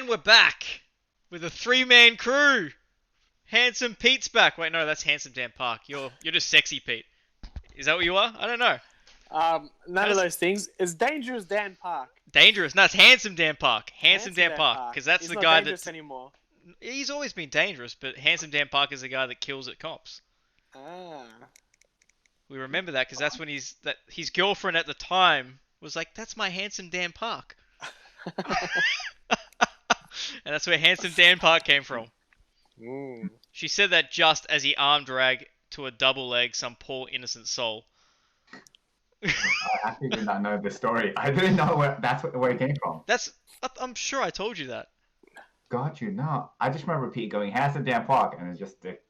we're back with a three-man crew. Handsome Pete's back. Wait, no, that's Handsome Dan Park. You're just Sexy Pete. Is that what you are? I don't know. None of those things. It's Dangerous Dan Park. Dangerous. No, it's Handsome Dan Park. Handsome Dan Park. Park. Because that's He's the not guy dangerous that's... anymore. He's always been dangerous, but Handsome Dan Park is the guy that kills at cops. Ah. We remember that because that's when his girlfriend at the time was like, "That's my Handsome Dan Park." And that's where Handsome Dan Park came from. Mm. She said that just as he arm dragged to a double leg some poor innocent soul. I actually did not know the story. I didn't know where it came from. I'm sure I told you that. Got you. No, I just remember Pete going, "Handsome Dan Park," and it just stick.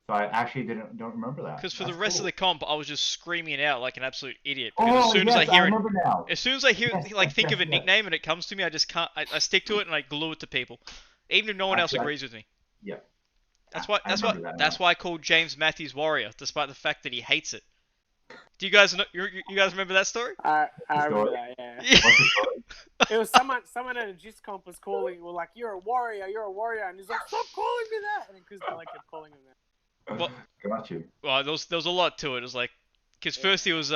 So I actually don't remember that. Because for That's the rest cool. of the comp, I was just screaming it out like an absolute idiot. Oh, Because as soon as I hear remember now. as soon as I hear Yes, think of a yes. nickname and it comes to me, I just can't. I stick to it and I glue it to people, even if no one else agrees with me. Yeah. That's remember that why I called James Matthews Warrior, despite the fact that he hates it. Do you guys know? You guys remember that story? I remember that. Yeah. What's the story? It was someone at a gist comp was like, "You're a warrior, and he's like, "Stop calling me that," and Chris kept calling him that. Well, Got you. Well, there was a lot to it. It was like, because first he was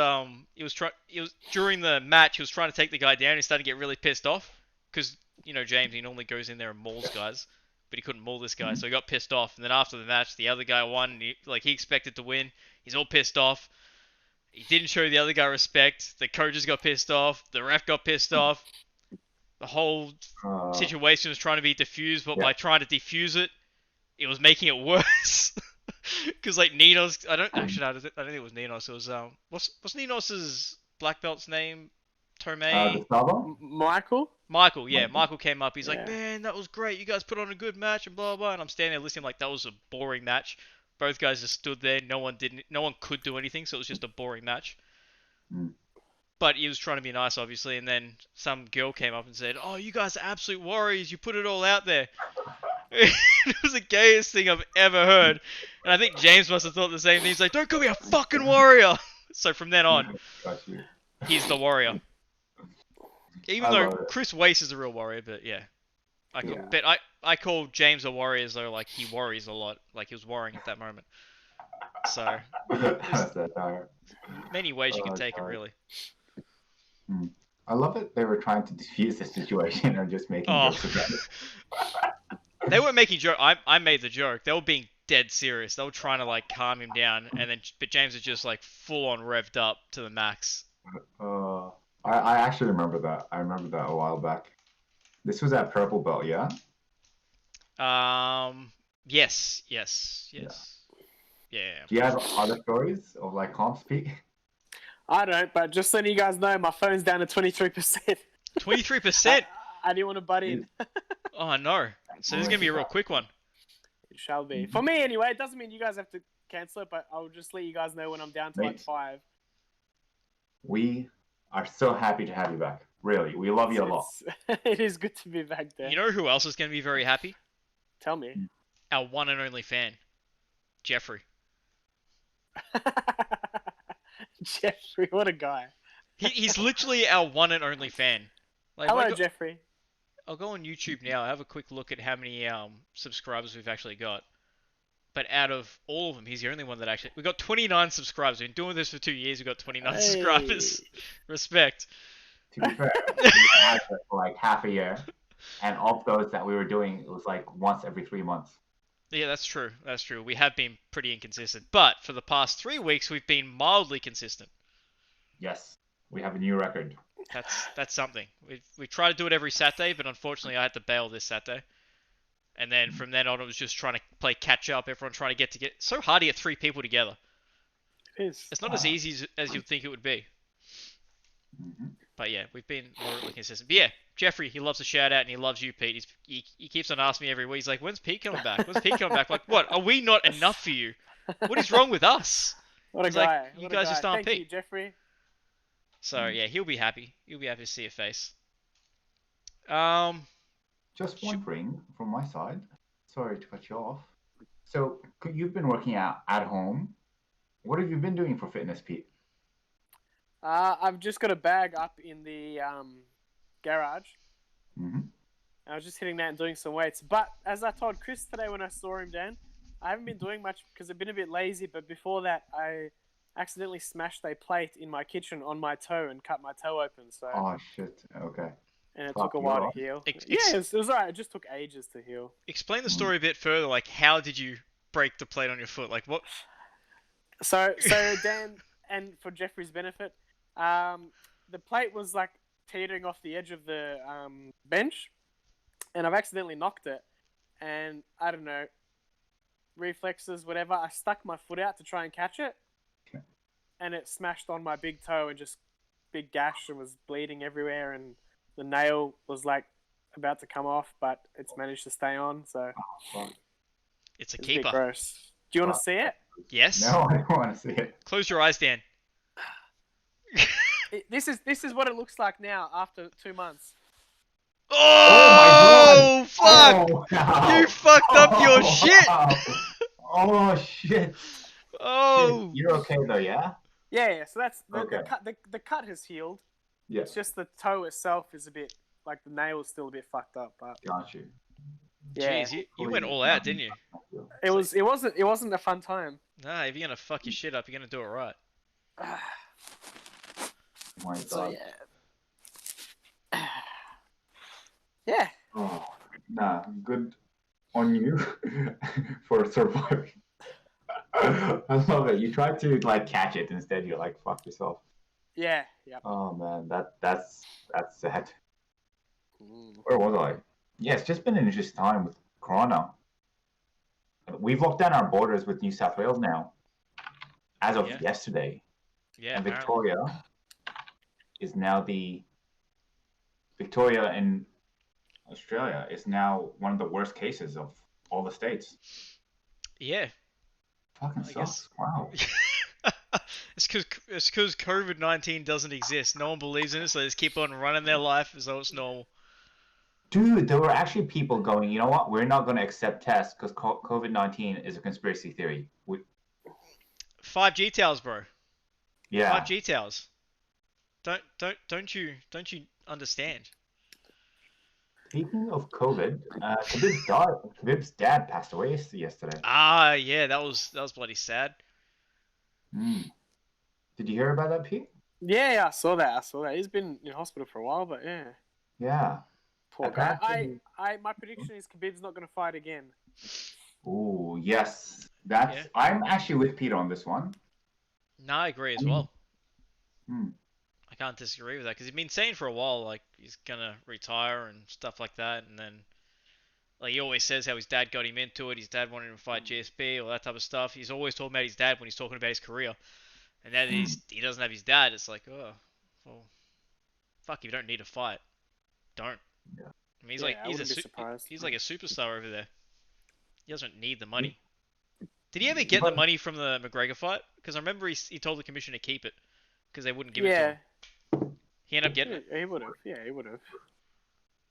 during the match he was trying to take the guy down. He started to get really pissed off because James, he normally goes in there and mauls guys, but he couldn't maul this guy, so he got pissed off. And then after the match, the other guy won. And he expected to win. He's all pissed off. He didn't show the other guy respect. The coaches got pissed off. The ref got pissed off. The whole situation was trying to be diffused, but by trying to defuse it, it was making it worse. Because Ninos, I don't think it was Ninos. It was what's Ninos's black belt's name? Tomei. Michael. Michael came up. He's like, "Man, that was great. You guys put on a good match and blah blah." And I'm standing there listening like that was a boring match. Both guys just stood there. No one could do anything, so it was just a boring match. Mm. But he was trying to be nice, obviously. And then some girl came up and said, "Oh, you guys are absolute warriors. You put it all out there." It was the gayest thing I've ever heard. And I think James must have thought the same thing. He's like, "Don't call me a fucking warrior." So from then on, he's the warrior. Even though Chris Wace is a real warrior, but yeah. I call James a warrior as though like he worries a lot. Like he was worrying at that moment. So many ways you can take it, really. I love it. They were trying to diffuse the situation and just making jokes about it. They weren't making joke. I made the joke. They were being dead serious. They were trying to calm him down, but James was just full on revved up to the max. I actually remember that. I remember that a while back. This was at Purple Belt, yeah. Yes. Yeah. Do you have other stories of comps, Pete? I don't, but just letting you guys know, my phone's down to 23%. 23%. I didn't want to butt in. Oh no! So this is gonna be a real quick one. It shall be. For me, anyway. It doesn't mean you guys have to cancel it, but I'll just let you guys know when I'm down to 5. We are so happy to have you back. Really, we love you a lot. It is good to be back there. You know who else is gonna be very happy? Tell me. Our one and only fan, Jeffrey. Jeffrey, what a guy. He's literally our one and only fan. Hello, Jeffrey. I'll go on YouTube now. Have a quick look at how many subscribers we've actually got. But out of all of them, he's the only one that actually... We've got 29 subscribers. We've been doing this for 2 years. We've got 29 subscribers. Respect. To be fair, we had it for half a year. And of those that we were doing, it was once every 3 months. Yeah, that's true. That's true. We have been pretty inconsistent. But for the past 3 weeks, we've been mildly consistent. Yes. We have a new record. That's something. We try to do it every Saturday, but unfortunately I had to bail this Saturday. And then from then on, it was just trying to play catch up. Everyone trying to get together. It's so hard to get 3 people together. It is. It's not as easy as you'd think it would be. Mm-hmm. But yeah, we've been moderately consistent. But yeah, Jeffrey, he loves a shout out and he loves you, Pete. He keeps on asking me every week. He's like, "When's Pete coming back? When's Pete coming back?" Like, what? Are we not enough for you? What is wrong with us? What a guy. You guys just aren't Pete. Thank you, Jeffrey. So yeah, he'll be happy. He'll be happy to see your face. Just wondering from my side. Sorry to cut you off. So you've been working out at home. What have you been doing for fitness, Pete? I've just got a bag up in the garage. Mm-hmm. And I was just hitting that and doing some weights. But as I told Chris today when I saw him, Dan, I haven't been doing much because I've been a bit lazy. But before that, I accidentally smashed a plate in my kitchen on my toe and cut my toe open. So Oh shit. Okay. and it Fuck, took a you're while to right. heal. Ex- Yeah, ex- it was alright. It just took ages to heal. Explain the story a bit further. Like, how did you break the plate on your foot? Like, what? So Dan, and for Jeffrey's benefit, the plate was like teetering off the edge of the bench, and I've accidentally knocked it, and I don't know, reflexes, whatever. I stuck my foot out to try and catch it, Okay. and it smashed on my big toe and just big gash and was bleeding everywhere, and the nail was like about to come off, but it's managed to stay on. So Fuck. It's a it's a bit keeper. gross. Do you want to see it? Yes. No, I don't want to see it. Close your eyes, Dan. This is what it looks like now after 2 months. Oh, fuck! Oh, wow. You fucked up your Oh, shit. wow. Oh shit. Oh. Shit. You're okay though, yeah? Yeah. So that's Okay. the cut has healed. Yeah. It's just the toe itself is a bit like the nail is still a bit fucked up, but Got you. yeah, Jeez, you went all out, didn't you? it wasn't a fun time. Nah, if you're gonna fuck your shit up, you're gonna do it right. Oh my So god. yeah, yeah. Oh, nah, good on you for surviving. I love it. You tried to like catch it, instead you're like, fuck yourself. Yeah, yeah. Oh man, that's sad. Where was I? Yeah, it's just been an interesting time with Corona. We've locked down our borders with New South Wales now, as of Yeah. yesterday. Yeah, And apparently. Victoria is now Victoria in Australia is now one of the worst cases of all the states. Yeah. Fucking I sucks. guess. Wow. It's because COVID-19 doesn't exist. No one believes in it, so they just keep on running their life as though it's normal. Dude, there were actually people going, you know what? We're not going to accept tests because COVID-19 is a conspiracy theory. 5G towers, bro. Yeah. 5G towers. Don't you understand? Speaking of COVID, Khabib's dad passed away yesterday. Ah, yeah, that was bloody sad. Mm. Did you hear about that, Pete? Yeah, I saw that. He's been in hospital for a while, but yeah, Yeah. poor guy. Apparently- My prediction is Khabib's not going to fight again. Ooh, yes. That's. Yeah. I'm actually with Peter on this one. No, I agree as I mean- well. Hmm. I can't disagree with that because he's been saying for a while like he's gonna retire and stuff like that, and then like he always says how his dad got him into it. His dad wanted him to fight GSP, all that type of stuff. He's always talking about his dad when he's talking about his career, and now that he doesn't have his dad, it's like, oh, well, fuck, if you don't need to fight, don't. Yeah. I mean, he's Yeah, like I wouldn't be surprised. he's like a superstar over there. He doesn't need the money. Did he ever get the money from the McGregor fight? Because I remember he told the commission to keep it because they wouldn't give it to him. He ended up getting it. He would have. Yeah, he would have.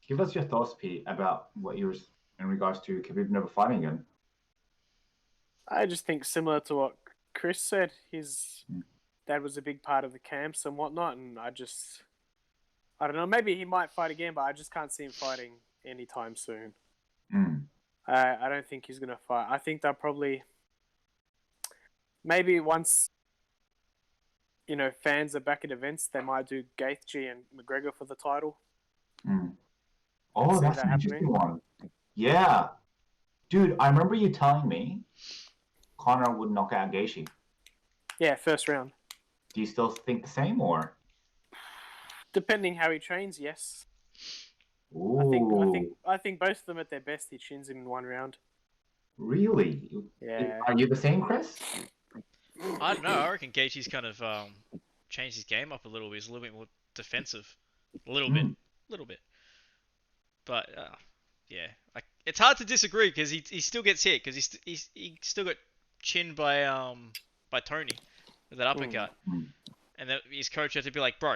Give us your thoughts, Pete, about what yours in regards to Khabib never fighting again. I just think similar to what Chris said, his dad was a big part of the camps and whatnot, and I don't know, maybe he might fight again, but I just can't see him fighting anytime soon. Mm. I don't think he's going to fight. I think they'll probably, maybe once, fans are back at events, they might do Gaethje and McGregor for the title. Mm. Oh, see that's that an happening. interesting one. Yeah. Dude, I remember you telling me Conor would knock out Gaethje. Yeah, first round. Do you still think the same, or? Depending how he trains, yes. Ooh. I think both of them at their best, he chins him in one round. Really? Yeah. Are you the same, Chris? I don't know. I reckon Gaethje's kind of changed his game up a little bit. He's a little bit more defensive, a little bit. But yeah, it's hard to disagree because he still gets hit because he still got chinned by Tony with that uppercut, and his coach had to be like, bro,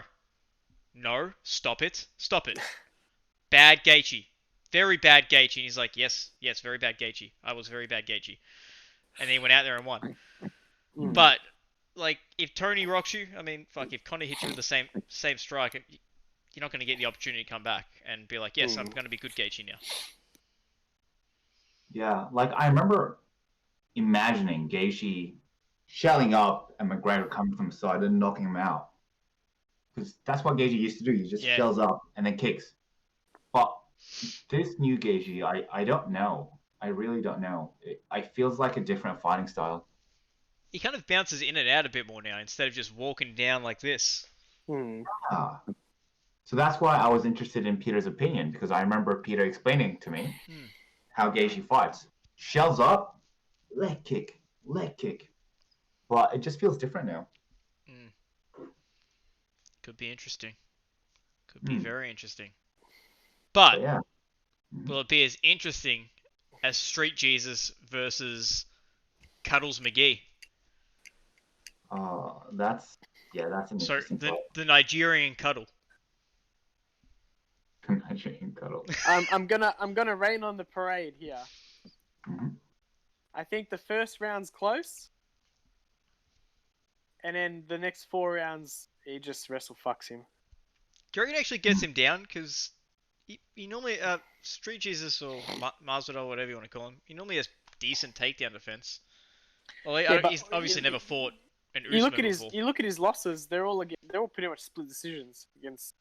no, stop it, bad Gaethje, very bad Gaethje, and he's like, yes, very bad Gaethje, I was very bad Gaethje, and then he went out there and won. But like, if Tony rocks you, I mean, fuck, if Conor hits you with the same strike, you're not going to get the opportunity to come back and be like, yes, I'm going to be good Gaethje now. Yeah, like I remember imagining Gaethje shelling up and McGregor coming from the side and knocking him out. Because that's what Gaethje used to do. He just Yeah. shells up and then kicks. But this new Gaethje, I don't know. I really don't know. It feels like a different fighting style. He kind of bounces in and out a bit more now instead of just walking down like this. Ah. So that's why I was interested in Peter's opinion, because I remember Peter explaining to me how Gaethje fights. Shells up, leg kick. But it just feels different now. Could be interesting. Could be very interesting. But yeah. Will it be as interesting as Street Jesus versus Cuddles McGee? That's an interesting fight. The Nigerian Cuddle. Nigerian Cuddle. I'm gonna rain on the parade here. Mm-hmm. I think the first round's close, and then the next 4 rounds he just wrestle fucks him. Do you reckon it actually gets him down? Because he normally Street Jesus or Masvidal, whatever you want to call him, he normally has decent takedown defense. Well, he's obviously never fought an Usman before. You look at his losses; they're all pretty much split decisions against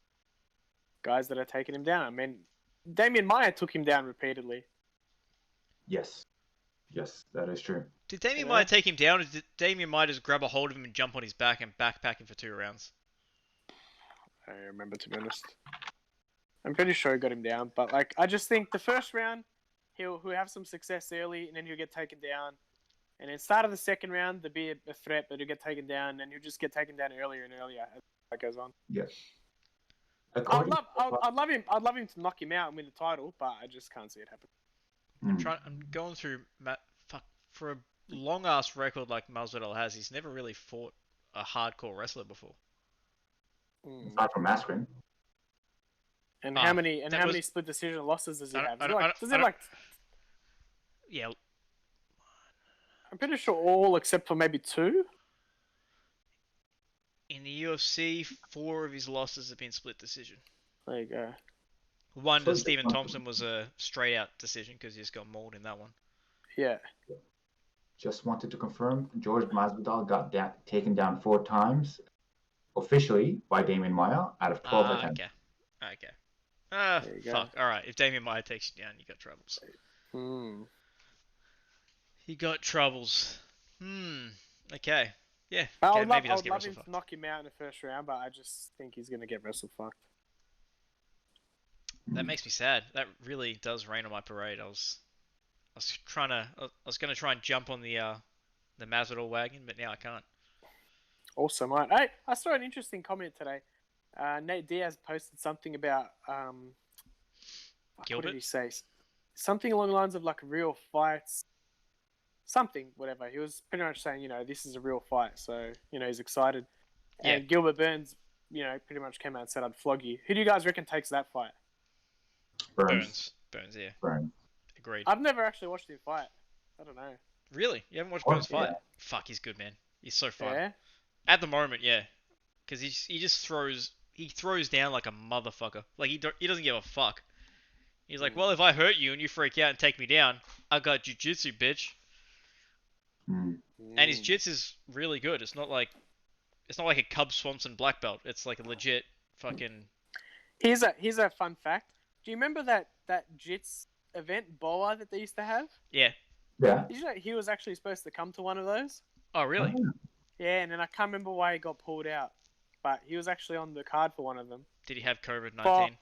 guys that are taking him down. I mean, Damian Maia took him down repeatedly. Yes, that is true. Did Damian Maia take him down, or did Damian Maia just grab a hold of him and jump on his back and backpack him for 2 rounds? I don't remember, to be honest. I'm pretty sure he got him down, but like I just think the first round he'll have some success early, and then he'll get taken down. And then start of the second round, there'll be a threat, but he'll get taken down, and he'll just get taken down earlier and earlier as that goes on. Yes. I'd love him to knock him out and win the title, but I just can't see it happen. I'm going through for a long ass record like Masvidal has. He's never really fought a hardcore wrestler before. Aside from Maskrin. And how many split decision losses does he have? Yeah. I'm pretty sure all except for maybe 2. In the UFC, 4 of his losses have been split decision. There you go. One to Stephen Thompson was a straight out decision because he just got mauled in that one. Yeah. Just wanted to confirm, George Masvidal got taken down 4 times officially by Damian Maia out of 12 attempts. Okay. Fuck. Alright, if Damian Maia takes you down, you got troubles. He got troubles. Okay. Yeah. I would love him to knock him out in the first round, but I just think he's going to get wrestle fucked. That makes me sad. That really does rain on my parade. I was going to try and jump on the Masvidal wagon, but now I can't. Also, hey, I saw an interesting comment today. Nate Diaz posted something about Gilbert? What did he say? Something along the lines of like real fights. Something, whatever. He was pretty much saying, this is a real fight, so he's excited. Yeah. And Gilbert Burns, pretty much came out and said, "I'd flog you." Who do you guys reckon takes that fight? Burns, yeah. Burns. Agreed. I've never actually watched him fight. I don't know. Really? You haven't watched Burns fight? Fuck, he's good, man. He's so fun. Yeah? At the moment, yeah. Because he just throws down like a motherfucker. Like, he doesn't give a fuck. He's like, well, if I hurt you and you freak out and take me down, I got jiu-jitsu, bitch. And his jits is really good. It's not like a Cub Swanson black belt. It's like a legit fucking. Here's a fun fact. Do you remember that jits event Boa that they used to have? Yeah. Yeah. Did you know he was actually supposed to come to one of those? Oh really? Yeah, and then I can't remember why he got pulled out, but he was actually on the card for one of them. Did he have COVID-19?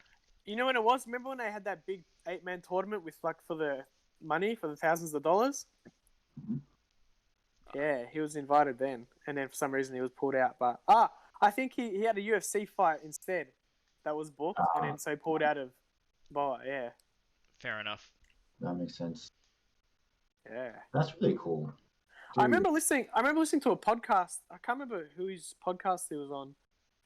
You know when it was? Remember when they had that big 8-man tournament with like for the money for the thousands of dollars? Yeah, he was invited then, and then for some reason he was pulled out. But I think he had a UFC fight instead that was booked, and then so he pulled out of Boa. Yeah. Fair enough. That makes sense. Yeah. That's really cool. Dude. I remember listening to a podcast. I can't remember whose podcast he was on,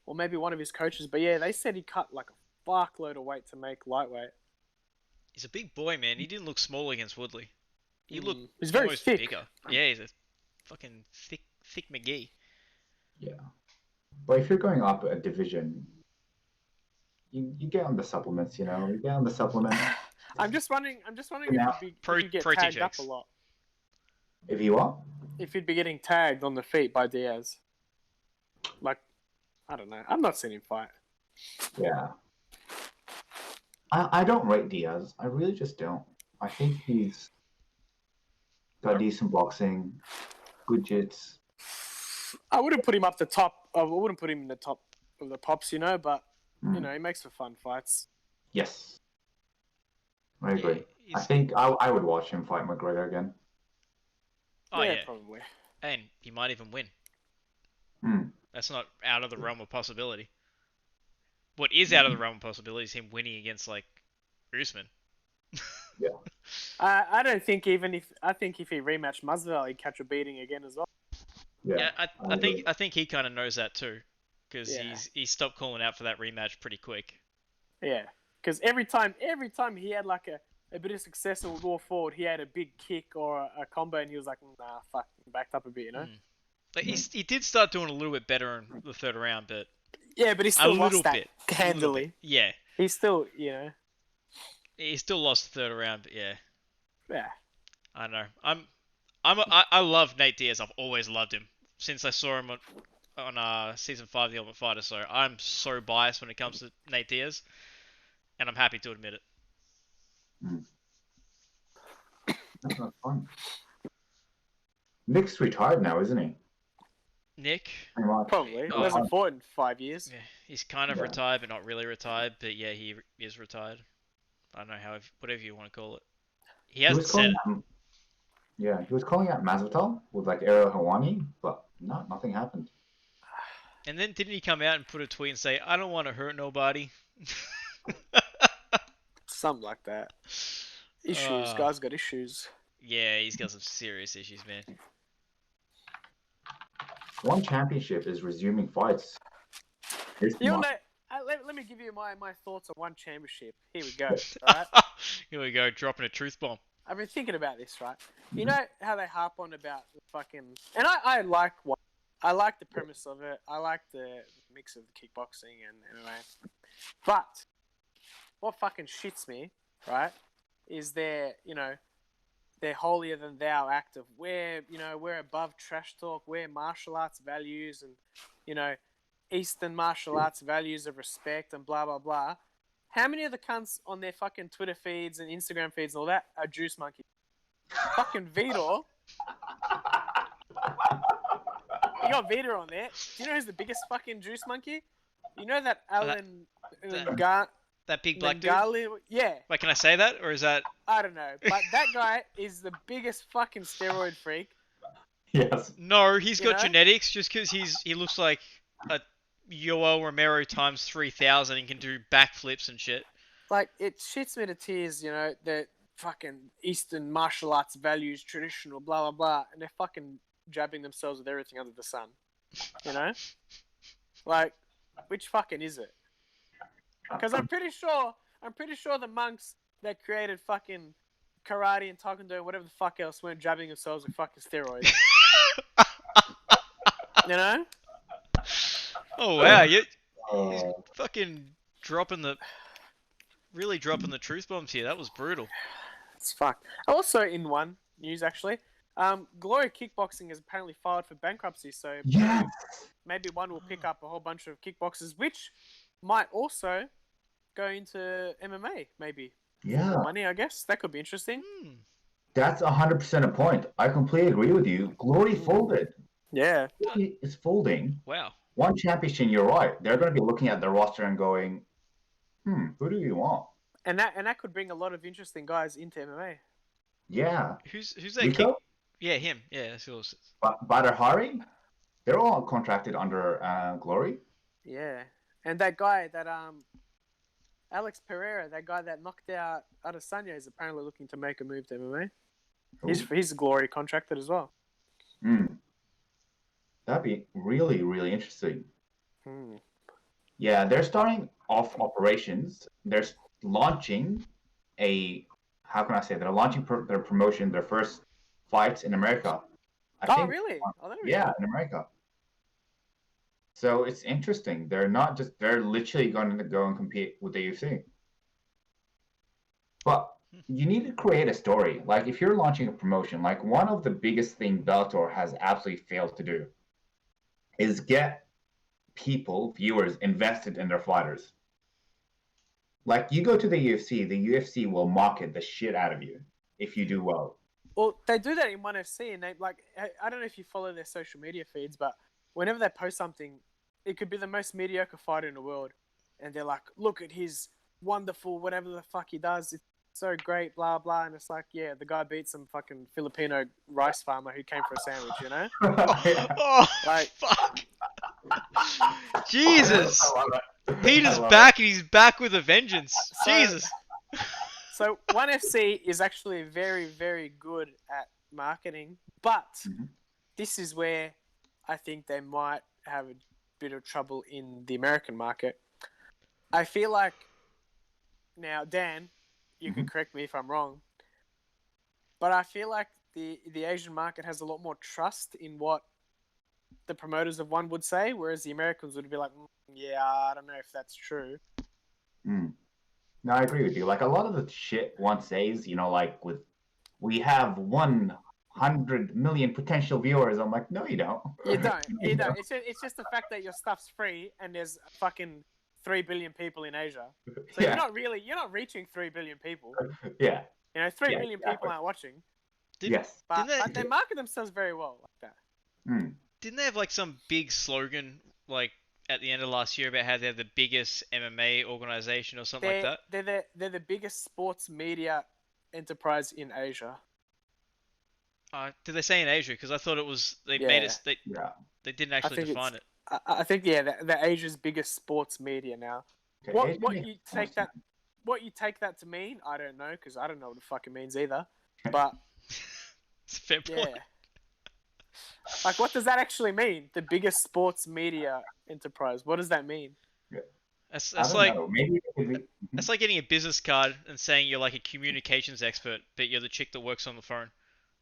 or maybe one of his coaches. But yeah, they said he cut like a fuckload of weight to make lightweight. He's a big boy, man. He didn't look small against Woodley. He looked he's very almost thick. bigger. Yeah, he's a fucking thick McGee. Yeah. But if you're going up a division, you get on the supplements, you know. You get on the supplements. I'm just wondering Now, if you'd get protein tagged up shakes. a lot. if you what? If you'd be getting tagged on the feet by Diaz. Like, I don't know. I've not seen him fight. Yeah. I don't rate Diaz. I really just don't. I think he's got decent boxing, good jits. I wouldn't put him up the top. I wouldn't put him in the top of the pops, you know. But you know, he makes for fun fights. Yes, I agree. Yeah, I think I would watch him fight McGregor again. Oh yeah, Probably. and he might even win. Hmm. That's not out of the realm of possibility. What is out of the realm of possibility is him winning against like Usman. Yeah. I don't think I think if he rematched Masvidal, he'd catch a beating again as well. Yeah. I think he kind of knows that too, because Yeah. he stopped calling out for that rematch pretty quick. Yeah, because every time he had like a bit of success and would go forward, he had a big kick or a combo, and he was like, nah, fuck, backed up a bit, you know. Like he did start doing a little bit better in the third round, but Yeah, but he a still little lost that bit, handily. Yeah, He's still, you know. he still lost the third round, but yeah. Yeah. I know. I love Nate Diaz. I've always loved him since I saw him on season 5 of The Ultimate Fighter. So I'm so biased when it comes to Nate Diaz, and I'm happy to admit it. That's not fun. Nick's retired now, isn't he? Nick, Probably. He hasn't fought in 5 years. yeah, he's kind of retired, but not really retired. But yeah, he is retired. I don't know whatever you want to call it. He hasn't said it. Yeah, he was calling out Masvidal with like Ariel Helwani, but no, nothing happened. And then didn't he come out and put a tweet and say, "I don't want to hurt nobody." Something like that. Issues. Guy's got issues. Yeah, he's got some serious issues, man. One championship is resuming fights. You'll know. Let me give you my thoughts on one championship. Here we go. Right. Here we go, dropping a truth bomb. I've been thinking about this, right? You know how they harp on about the fucking, and I like the premise of it. I like the mix of the kickboxing and MMA. But what fucking shits me, right, is their holier than thou act of we're above trash talk, we're martial arts values and Eastern martial arts values of respect and blah blah blah. How many of the cunts on their fucking Twitter feeds and Instagram feeds and all that are juice monkeys? Fucking Vitor. You got Vitor on there. Do you know who's the biggest fucking juice monkey? You know that Alan that big black dude? Yeah. Wait, can I say that? Or is that... I don't know. But that guy is the biggest fucking steroid freak. Yes. No, he's got genetics just because he looks like a Yoel Romero times 3,000 and can do backflips and shit. Like, it shits me to tears, the fucking Eastern martial arts values, traditional, blah, blah, blah, and they're fucking jabbing themselves with everything under the sun. Like, which fucking is it? Because I'm pretty sure the monks that created fucking karate and taekwondo, whatever the fuck else, weren't jabbing themselves with fucking steroids. Oh wow, you're fucking really dropping the truth bombs here. That was brutal. It's fucked. Also, in one news actually, Glory Kickboxing has apparently filed for bankruptcy. So maybe one will pick up a whole bunch of kickboxers, which might also go into MMA. Maybe. Yeah. For money, I guess that could be interesting. That's 100% a point. I completely agree with you. Glory folded. Yeah. Glory is folding. Wow. One championship, you're right. They're going to be looking at the roster and going, who do you want? And that could bring a lot of interesting guys into MMA. Yeah. Who's that kick? Yeah, him. Yeah, that's who it was. Badr Hari? They're all contracted under Glory. Yeah. And that guy, that Alex Pereira, that guy that knocked out Adesanya, is apparently looking to make a move to MMA. He's Glory contracted as well. That'd be really, really interesting. Yeah, they're starting off operations. They're launching they're launching their promotion, their first fights in America. I think, really? in America. So it's interesting. They're literally going to go and compete with the UFC. But you need to create a story. Like if you're launching a promotion, like one of the biggest thing Bellator has absolutely failed to do is get people, viewers, invested in their fighters. Like you go to the UFC will market the shit out of you if you do well. Well, they do that in ONE FC, and they I don't know if you follow their social media feeds, but whenever they post something, it could be the most mediocre fighter in the world, and they're like, "Look at his wonderful whatever the fuck he does. It's so great, blah blah." And it's like, yeah, the guy beat some fucking Filipino rice farmer who came for a sandwich, you know? Yeah. Oh, Like- fuck. Jesus. I love it. Peter's I love back and he's back with a vengeance. So- Jesus. So ONE FC is actually very, very good at marketing, but Mhm. this is where I think they might have a bit of trouble in the American market. I feel like now, Dan, you can correct me if I'm wrong, but I feel like the Asian market has a lot more trust in what the promoters of ONE would say, whereas the Americans would be like, yeah, I don't know if that's true. Mm. No, I agree with you. Like a lot of the shit one says, like we have 100 million potential viewers. I'm like, no, you don't. You don't. You don't. It's just the fact that your stuff's free and there's fucking 3 billion people in Asia. So Yeah. you're not reaching 3 billion people. Yeah. 3 Yeah, billion exactly. people aren't watching. Yes. But Didn't they market themselves very well like that. Mm. Didn't they have like some big slogan like at the end of last year about how they're the biggest MMA organization or something like that? They're the biggest sports media enterprise in Asia. Did they say in Asia? Because I thought it was they made it. Yeah. They didn't actually think define it. I think the Asia's biggest sports media now. Okay, What you take that to mean? I don't know because I don't know what the fuck it means either. But It's a fair point. yeah, like what does that actually mean? The biggest sports media enterprise. What does that mean? That's I don't like know. Maybe it could be. that's like getting a business card and saying you're like a communications expert, but you're the chick that works on the phone,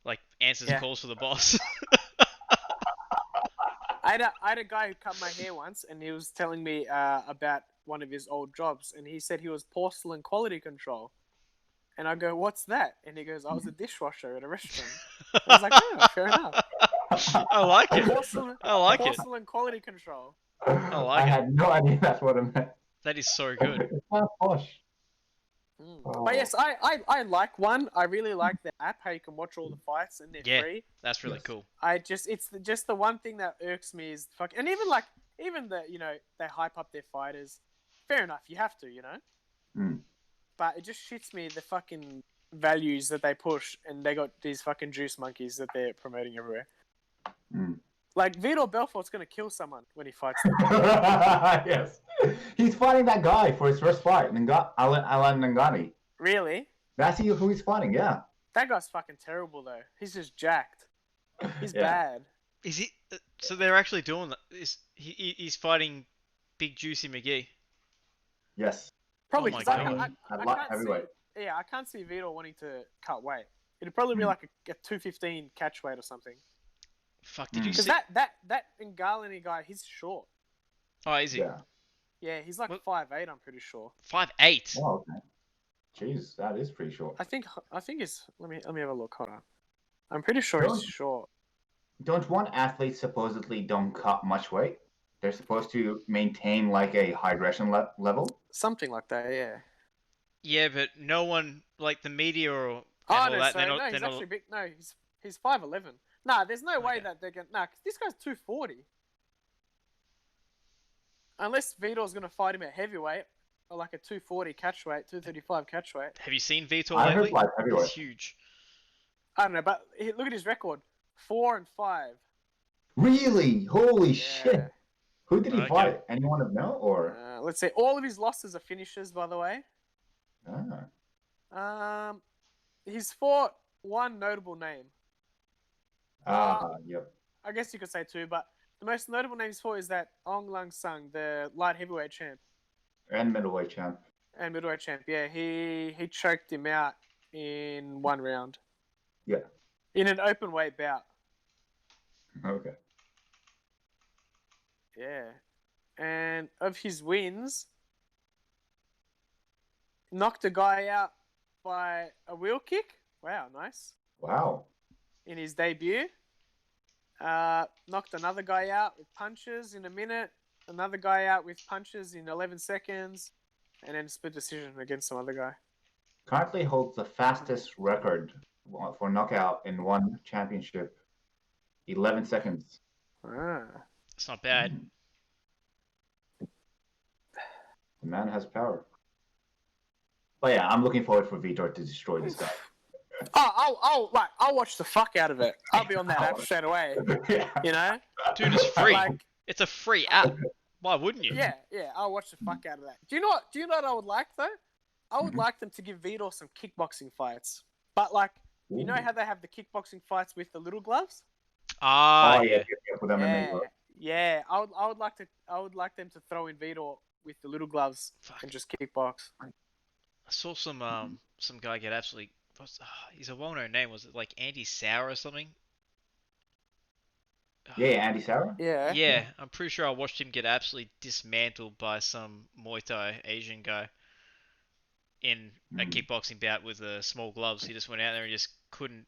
like answers Yeah. calls for the boss. I had a guy who cut my hair once, and he was telling me about one of his old jobs, and he said he was porcelain quality control. And I go, "What's that?" And he goes, "I was a dishwasher at a restaurant." I was like, "Oh, fair enough." I like it. Porcelain, I like it. porcelain quality control. I it. had no idea that's what it meant. That is so good. It's not posh. But yes, I like ONE. I really like the app, how you can watch all the fights and they're Yeah. free. That's really Yes. cool. It's just the one thing that irks me is fuck. And even the they hype up their fighters. Fair enough, you have to, Mm. But it just shits me the fucking values that they push, and they got these fucking juice monkeys that they're promoting everywhere. Mm. Like Vitor Belfort's gonna kill someone when he fights them. Yes. He's fighting that guy for his first fight, Alan Nangani. Really? That's who he's fighting, yeah. That guy's fucking terrible though. He's just jacked. He's Yeah. bad. Is he? So they're actually doing that? He's fighting Big Juicy McGee? Yes. Probably Oh my because God. I At light can't heavyweight. see. Yeah, I can't see Vitor wanting to cut weight. It'd probably be like a 215 catch weight or something. Fuck, did you Because see? that Ngalani guy, he's short. Oh, is he? Yeah. Yeah, he's like What? 5'8", I'm pretty sure. 5'8". Oh, okay. Jeez, that is pretty short. I think it's. Let me have a look. Hold on. I'm pretty sure he's short. Don't ONE athletes supposedly don't cut much weight? They're supposed to maintain like a hydration level? Something like that. Yeah. Yeah, but no one like the media or and Oh all no, that. sorry, no, he's actually big. No, he's 5'11". Nah, there's no way Okay. that they're gonna. Nah, 'cause this guy's 240. Unless Vitor's gonna fight him at heavyweight, or like a 240 catch weight, 235 catch weight. Have you seen Vitor I heard lately? light heavyweight. He's huge. I don't know, but look at his record: 4-5. Really? Holy Yeah. shit. Who did he Okay. fight? Anyone of note or? Let's see. All of his losses are finishes, by the way. Ah. He's fought one notable name. Yep. I guess you could say two, but the most notable name he's fought is that Ong Lang Sung, the light heavyweight champ And middleweight champ. and middleweight champ. Yeah, he choked him out in one round. Yeah. In an open weight bout. Okay. Yeah. And of his wins, knocked a guy out by a wheel kick. Wow, nice. Wow. In his debut. Knocked another guy out with punches in a minute. Another guy out with punches in 11 seconds. And then split decision against some other guy. Currently holds the fastest record for knockout in one championship. 11 seconds. Ah. It's not bad. The man has power. But yeah, I'm looking forward for Vitor to destroy this guy. I'll watch the fuck out of it. I'll be on that app straight away. Yeah. You know? Dude, it's free. Like, It's a free app. Why wouldn't you? yeah, I'll watch the fuck out of that. Do you know what I would like though? I would like them to give Vitor some kickboxing fights. But like, you know how they have the kickboxing fights with the little gloves? Ah, Oh, yeah. with MMA, bro. Yeah. I would like them to throw in Vitor with the little gloves Fuck. and just kickbox. I saw some guy get absolutely. He's a well-known name. Was it like Andy Sauer or something? Yeah, Andy Sauer? Yeah. Yeah, I'm pretty sure I watched him get absolutely dismantled by some Muay Thai Asian guy in a kickboxing bout with small gloves. He just went out there and just couldn't.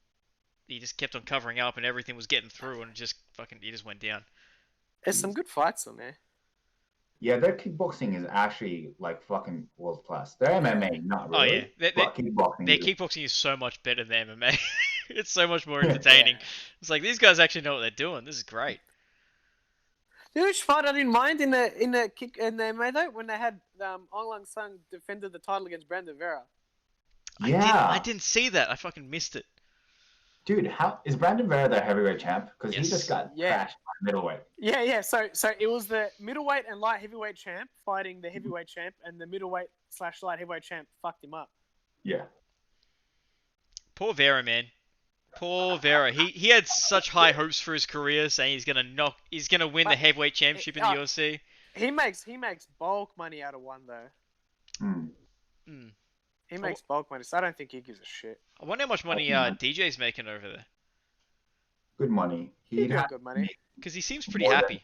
He just kept on covering up, and everything was getting through, and he just went down. There's some good fights on there. Yeah, their kickboxing is actually like fucking world class. Their MMA, not really. Oh yeah, But kickboxing. their kickboxing is so much better than MMA. It's so much more entertaining. Yeah. It's like these guys actually know what they're doing. This is great. You know which fight I didn't mind in the MMA though, when they had Ong Lang Sung defended the title against Brandon Vera. Yeah. I didn't see that. I fucking missed it. Dude, how is Brandon Vera their heavyweight champ? Because Yes. he just got crashed by middleweight. Yeah. So it was the middleweight and light heavyweight champ fighting the heavyweight champ, and the middleweight/light heavyweight champ fucked him up. Yeah. Poor Vera, man. Poor Vera. He had such high hopes for his career, saying he's gonna win the heavyweight championship in the UFC. He makes bulk money out of one though. He makes bulk money, so I don't think he gives a shit. I wonder how much money DJ's making over there. Good money. He'd got good money. Because he seems pretty happy.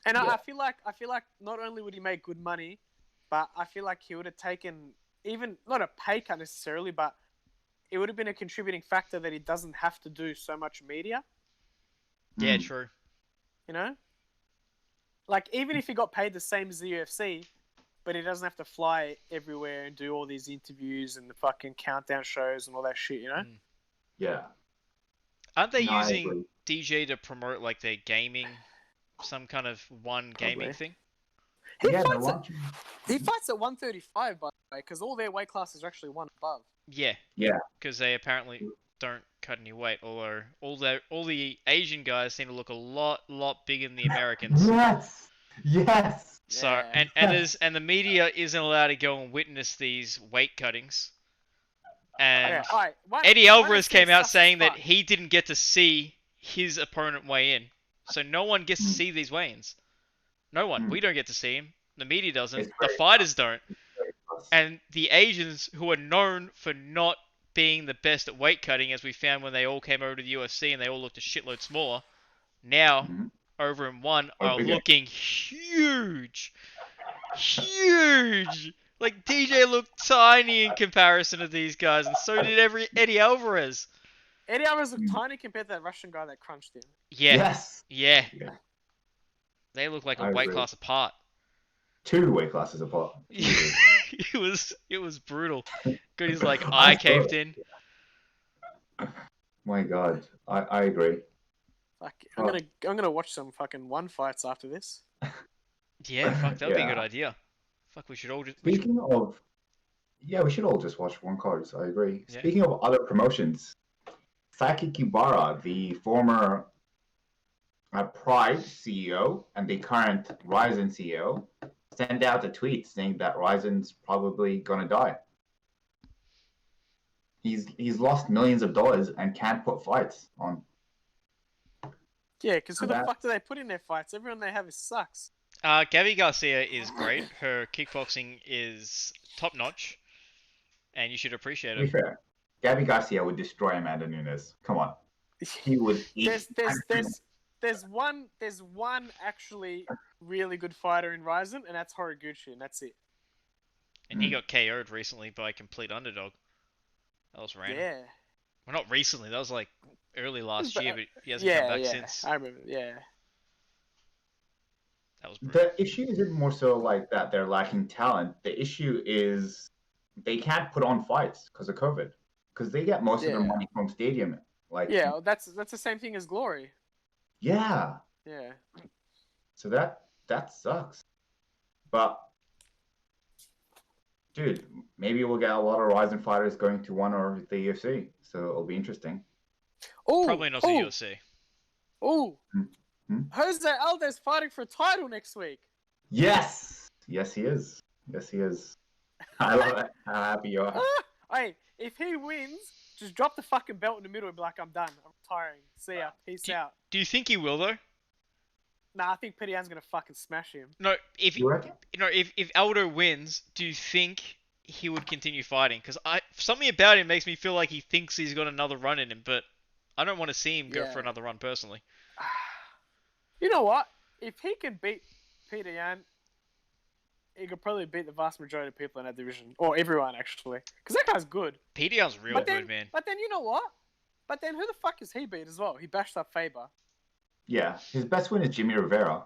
And I feel like not only would he make good money, but I feel like he would have taken even not a pay cut necessarily, but it would have been a contributing factor that he doesn't have to do so much media. Yeah, true. You know? Like, even if he got paid the same as the UFC, but he doesn't have to fly everywhere and do all these interviews and the fucking countdown shows and all that shit, you know? Yeah. Aren't they using DJ to promote, like, their gaming, some kind of gaming thing? He fights at 135, by the way, because all their weight classes are actually one above. Yeah. Because they apparently don't cut any weight, although all the Asian guys seem to look a lot bigger than the Americans. Yes. So Yeah. and the media isn't allowed to go and witness these weight cuttings. And Eddie Alvarez came out saying that he didn't get to see his opponent weigh in. So no one gets to see these weigh-ins. No one. We don't get to see him. The media doesn't. The fighters don't. And the Asians, who are known for not being the best at weight cutting, as we found when they all came over to the UFC and they all looked a shitload smaller, now over in one are looking huge. Huge! Like, DJ looked tiny in comparison to these guys, and so did Eddie Alvarez. Eddie Alvarez looked tiny compared to that Russian guy that crunched him. Yeah. Yes. Yeah. They look like a weight class apart. 2 weight classes apart. It was brutal. Good, he's like eye caved in. My God, I agree. Fuck, I'm gonna watch some fucking one fights after this. Yeah, fuck, that'd be a good idea. Fuck, we should all just. Speaking of, we should all just watch one cards. I agree. Yeah. Speaking of other promotions, Saki Kibara, the former Pride CEO and the current Rizin CEO, sent out a tweet saying that Rizin's probably gonna die. He's lost millions of dollars and can't put fights on. Yeah, because who the fuck do they put in their fights? Everyone they have sucks. Gabby Garcia is great. Her kickboxing is top notch, and you should appreciate To be it. fair, Gabby Garcia would destroy Amanda Nunes. Come on, he would. there's one actually really good fighter in Rizin, and that's Horiguchi, and that's it. And he got KO'd recently by a complete underdog. That was random. Yeah. Well, not recently. That was like early last year, but he hasn't Yeah, come back yeah. since. I remember. Yeah. That was brutal. The issue isn't more so like that they're lacking talent. The issue is they can't put on fights because of COVID. Because they get most of their Yeah. money from stadium. Like Yeah, well, that's the same thing as Glory. yeah. Yeah. So that sucks. But dude, maybe we'll get a lot of Ryzen fighters going to one or the UFC. So it'll be interesting. Oh, Probably not the UFC. Oh, Hmm? Jose Aldo's fighting for a title next week. Yes! Yes he is. Yes he is. I love it. How happy you are. Hey, if he wins, just drop the fucking belt in the middle and be like, I'm done. I'm retiring. See ya. Peace out. Do you think he will though? Nah, I think Petar's gonna fucking smash him. No, if You reckon? if Aldo wins, do you think he would continue fighting? Because something about him makes me feel like he thinks he's got another run in him, but I don't want to see him go for another run personally. You know what? If he can beat Peter Yan, he could probably beat the vast majority of people in that division, or everyone actually, because that guy's good. PDR's real good, man. But then you know what? But then who the fuck is he beat as well? He bashed up Faber. Yeah. His best win is Jimmy Rivera.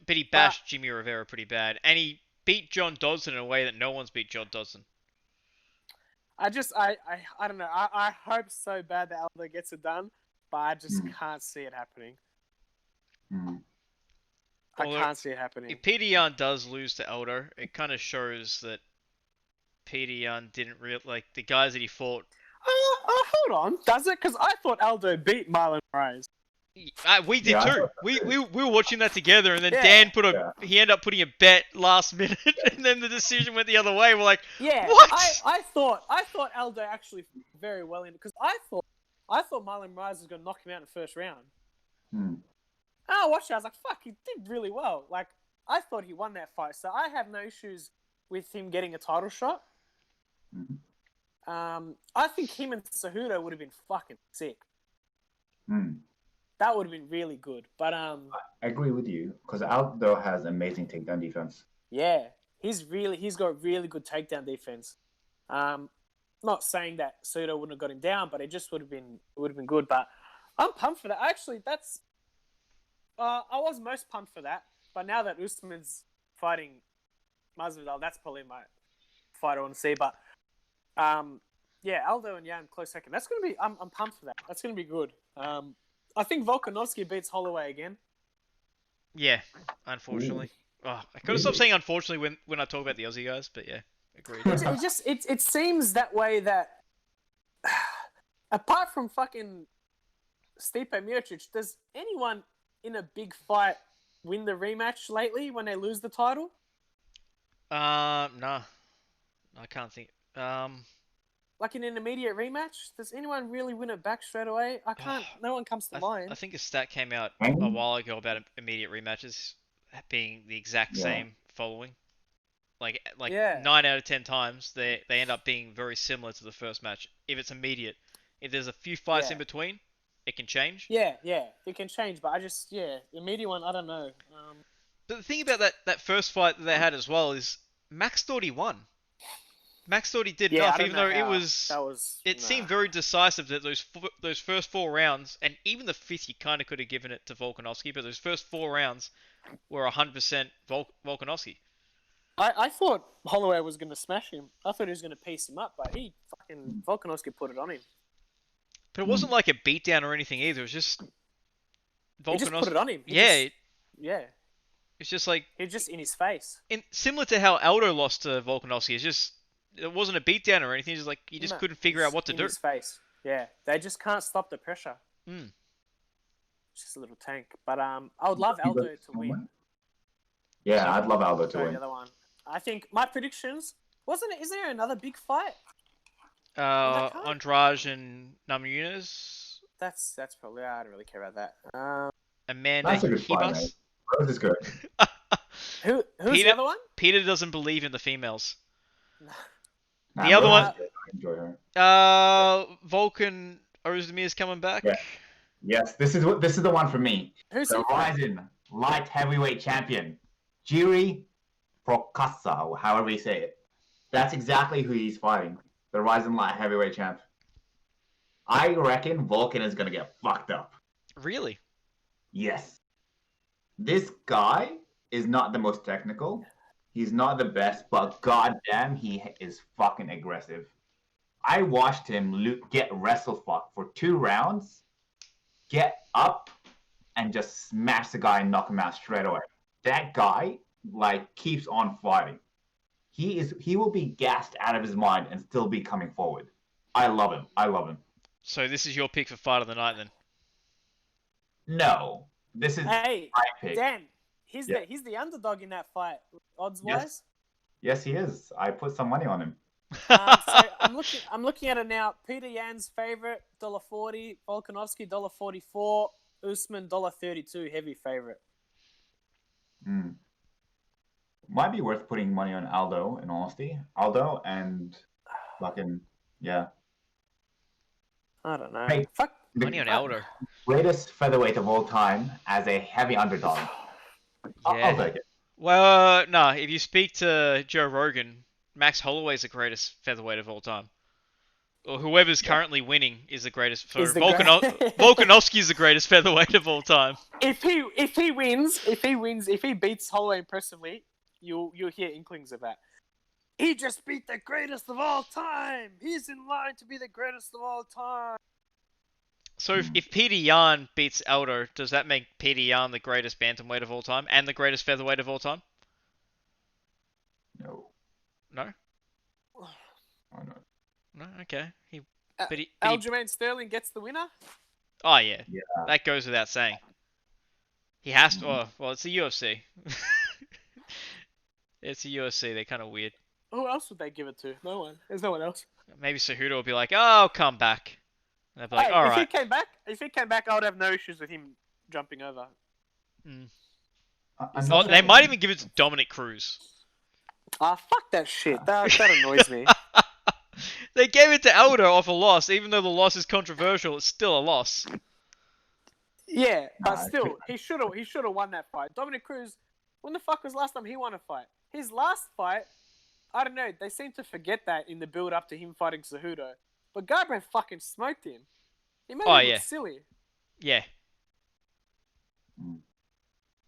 But he bashed Jimmy Rivera pretty bad, and he beat John Dodson in a way that no one's beat John Dodson. I don't know. I hope so bad that Aldo gets it done, but I just can't see it happening. I can't see it happening. If Peter Yan does lose to Aldo, it kind of shows that Peter Yan didn't like the guys that he fought. Hold on. Does it? Because I thought Aldo beat Marlon Moraes. We did too. We were watching that together, and then Dan he ended up putting a bet last minute, and then the decision went the other way. We're like, what? I thought Aldo actually very well in it because I thought Marlon Moraes was going to knock him out in the first round. I watched it. I was like, fuck, he did really well. Like, I thought he won that fight, so I have no issues with him getting a title shot. I think him and Cejudo would have been fucking sick. That would have been really good. But I agree with you because Aldo has amazing takedown defense. Yeah, he's got really good takedown defense. Not saying that Cejudo wouldn't have got him down, but it just would have been good. But I'm pumped for that. Actually, that's I was most pumped for that. But now that Usman's fighting Masvidal, that's probably my fight I want to see. But yeah, Aldo and Yan close second. That's gonna be. I'm pumped for that. That's gonna be good. I think Volkanovski beats Holloway again. Yeah, unfortunately. Oh, I could have stopped saying unfortunately when I talk about the Aussie guys, but yeah, agreed. It seems that way that apart from fucking Stipe Miocic, does anyone in a big fight win the rematch lately when they lose the title? Nah. I can't think. Like in an immediate rematch, does anyone really win it back straight away? I can't. No one comes to mind. I think a stat came out a while ago about immediate rematches being the exact same following. Like 9 out of 10 times they end up being very similar to the first match. If it's immediate, if there's a few fights in between, it can change. Yeah, it can change. But the immediate one, I don't know. But the thing about that first fight that they had as well is Max thought he won. Max thought he did enough, even though it seemed very decisive that those first 4 rounds, and even the fifth, you kind of could have given it to Volkanovski, but those first 4 rounds were 100% Volkanovski. I thought Holloway was going to smash him. I thought he was going to piece him up, but Volkanovski put it on him. But it wasn't like a beatdown or anything either. It was just Volkanovski. He just put it on him. Yeah. It's just like he's just in his face. Similar to how Aldo lost to Volkanovski. It's just it wasn't a beatdown or anything. It's just like you just couldn't figure out what to do. In his face. Yeah, they just can't stop the pressure. It's just a little tank. But I would love Aldo to win. Yeah, I'd love Aldo to win. The other one. I think my predictions is there another big fight? Andrade and Namajunas. That's probably I don't really care about that. Amanda That's a good fight, mate. Rose is good. Who's the other one? Peter doesn't believe in the females. The other one. I enjoy her. Volkan Ozdemir's coming back. Yes, this is the one for me. Who's The he fighting? Rizin light heavyweight champion, Jiri Prokasa, or however you say it. That's exactly who he's fighting. The Rizin light heavyweight champ. I reckon Vulcan is gonna get fucked up. Really? Yes. This guy is not the most technical. He's not the best, but goddamn, he is fucking aggressive. I watched him get wrestle fucked for 2 rounds, get up, and just smash the guy and knock him out straight away. That guy like keeps on fighting. He will be gassed out of his mind and still be coming forward. I love him. I love him. So this is your pick for fight of the night then? No, this is Hey, my pick. Dan, he's Yeah. the underdog in that fight, odds wise. Yes, he is. I put some money on him. So I'm looking at it now. Peter Yan's favorite $1.40, Volkanovski $1.44, Usman $1.32, heavy favorite. Might be worth putting money on Aldo, in honesty. Aldo and fucking yeah. I don't know. Hey, Fuck. Money on Elder. Greatest featherweight of all time as a heavy underdog. I'll take it. Well, no. If you speak to Joe Rogan, Max Holloway's the greatest featherweight of all time. Or whoever's currently winning is the greatest. So Volkanovski's the greatest featherweight of all time. If he beats Holloway impressively, you'll hear inklings of that. He just beat the greatest of all time. He's in line to be the greatest of all time. So if Peter Yan beats Elder, does that make Peter Yan the greatest bantamweight of all time and the greatest featherweight of all time? No. No? Why not? No? Okay. Aljamain Sterling gets the winner? Oh, yeah. Yeah. That goes without saying. He has to... Oh, well, it's the UFC. It's the UFC. They're kind of weird. Who else would they give it to? No one. There's no one else. Maybe Cejudo will be like, oh, I'll come back. And they'll be like, Hey, alright. if he came back, I would have no issues with him jumping over. Oh, they might even give it to Dominic Cruz. Ah, fuck that shit. That annoys me. They gave it to Elder off a loss, even though the loss is controversial. It's still a loss. Yeah, but still, he should have won that fight. Dominic Cruz, when the fuck was the last time he won a fight? His last fight, I don't know. They seem to forget that in the build up to him fighting Cejudo. But Garbrandt fucking smoked him. He made him look silly. Yeah.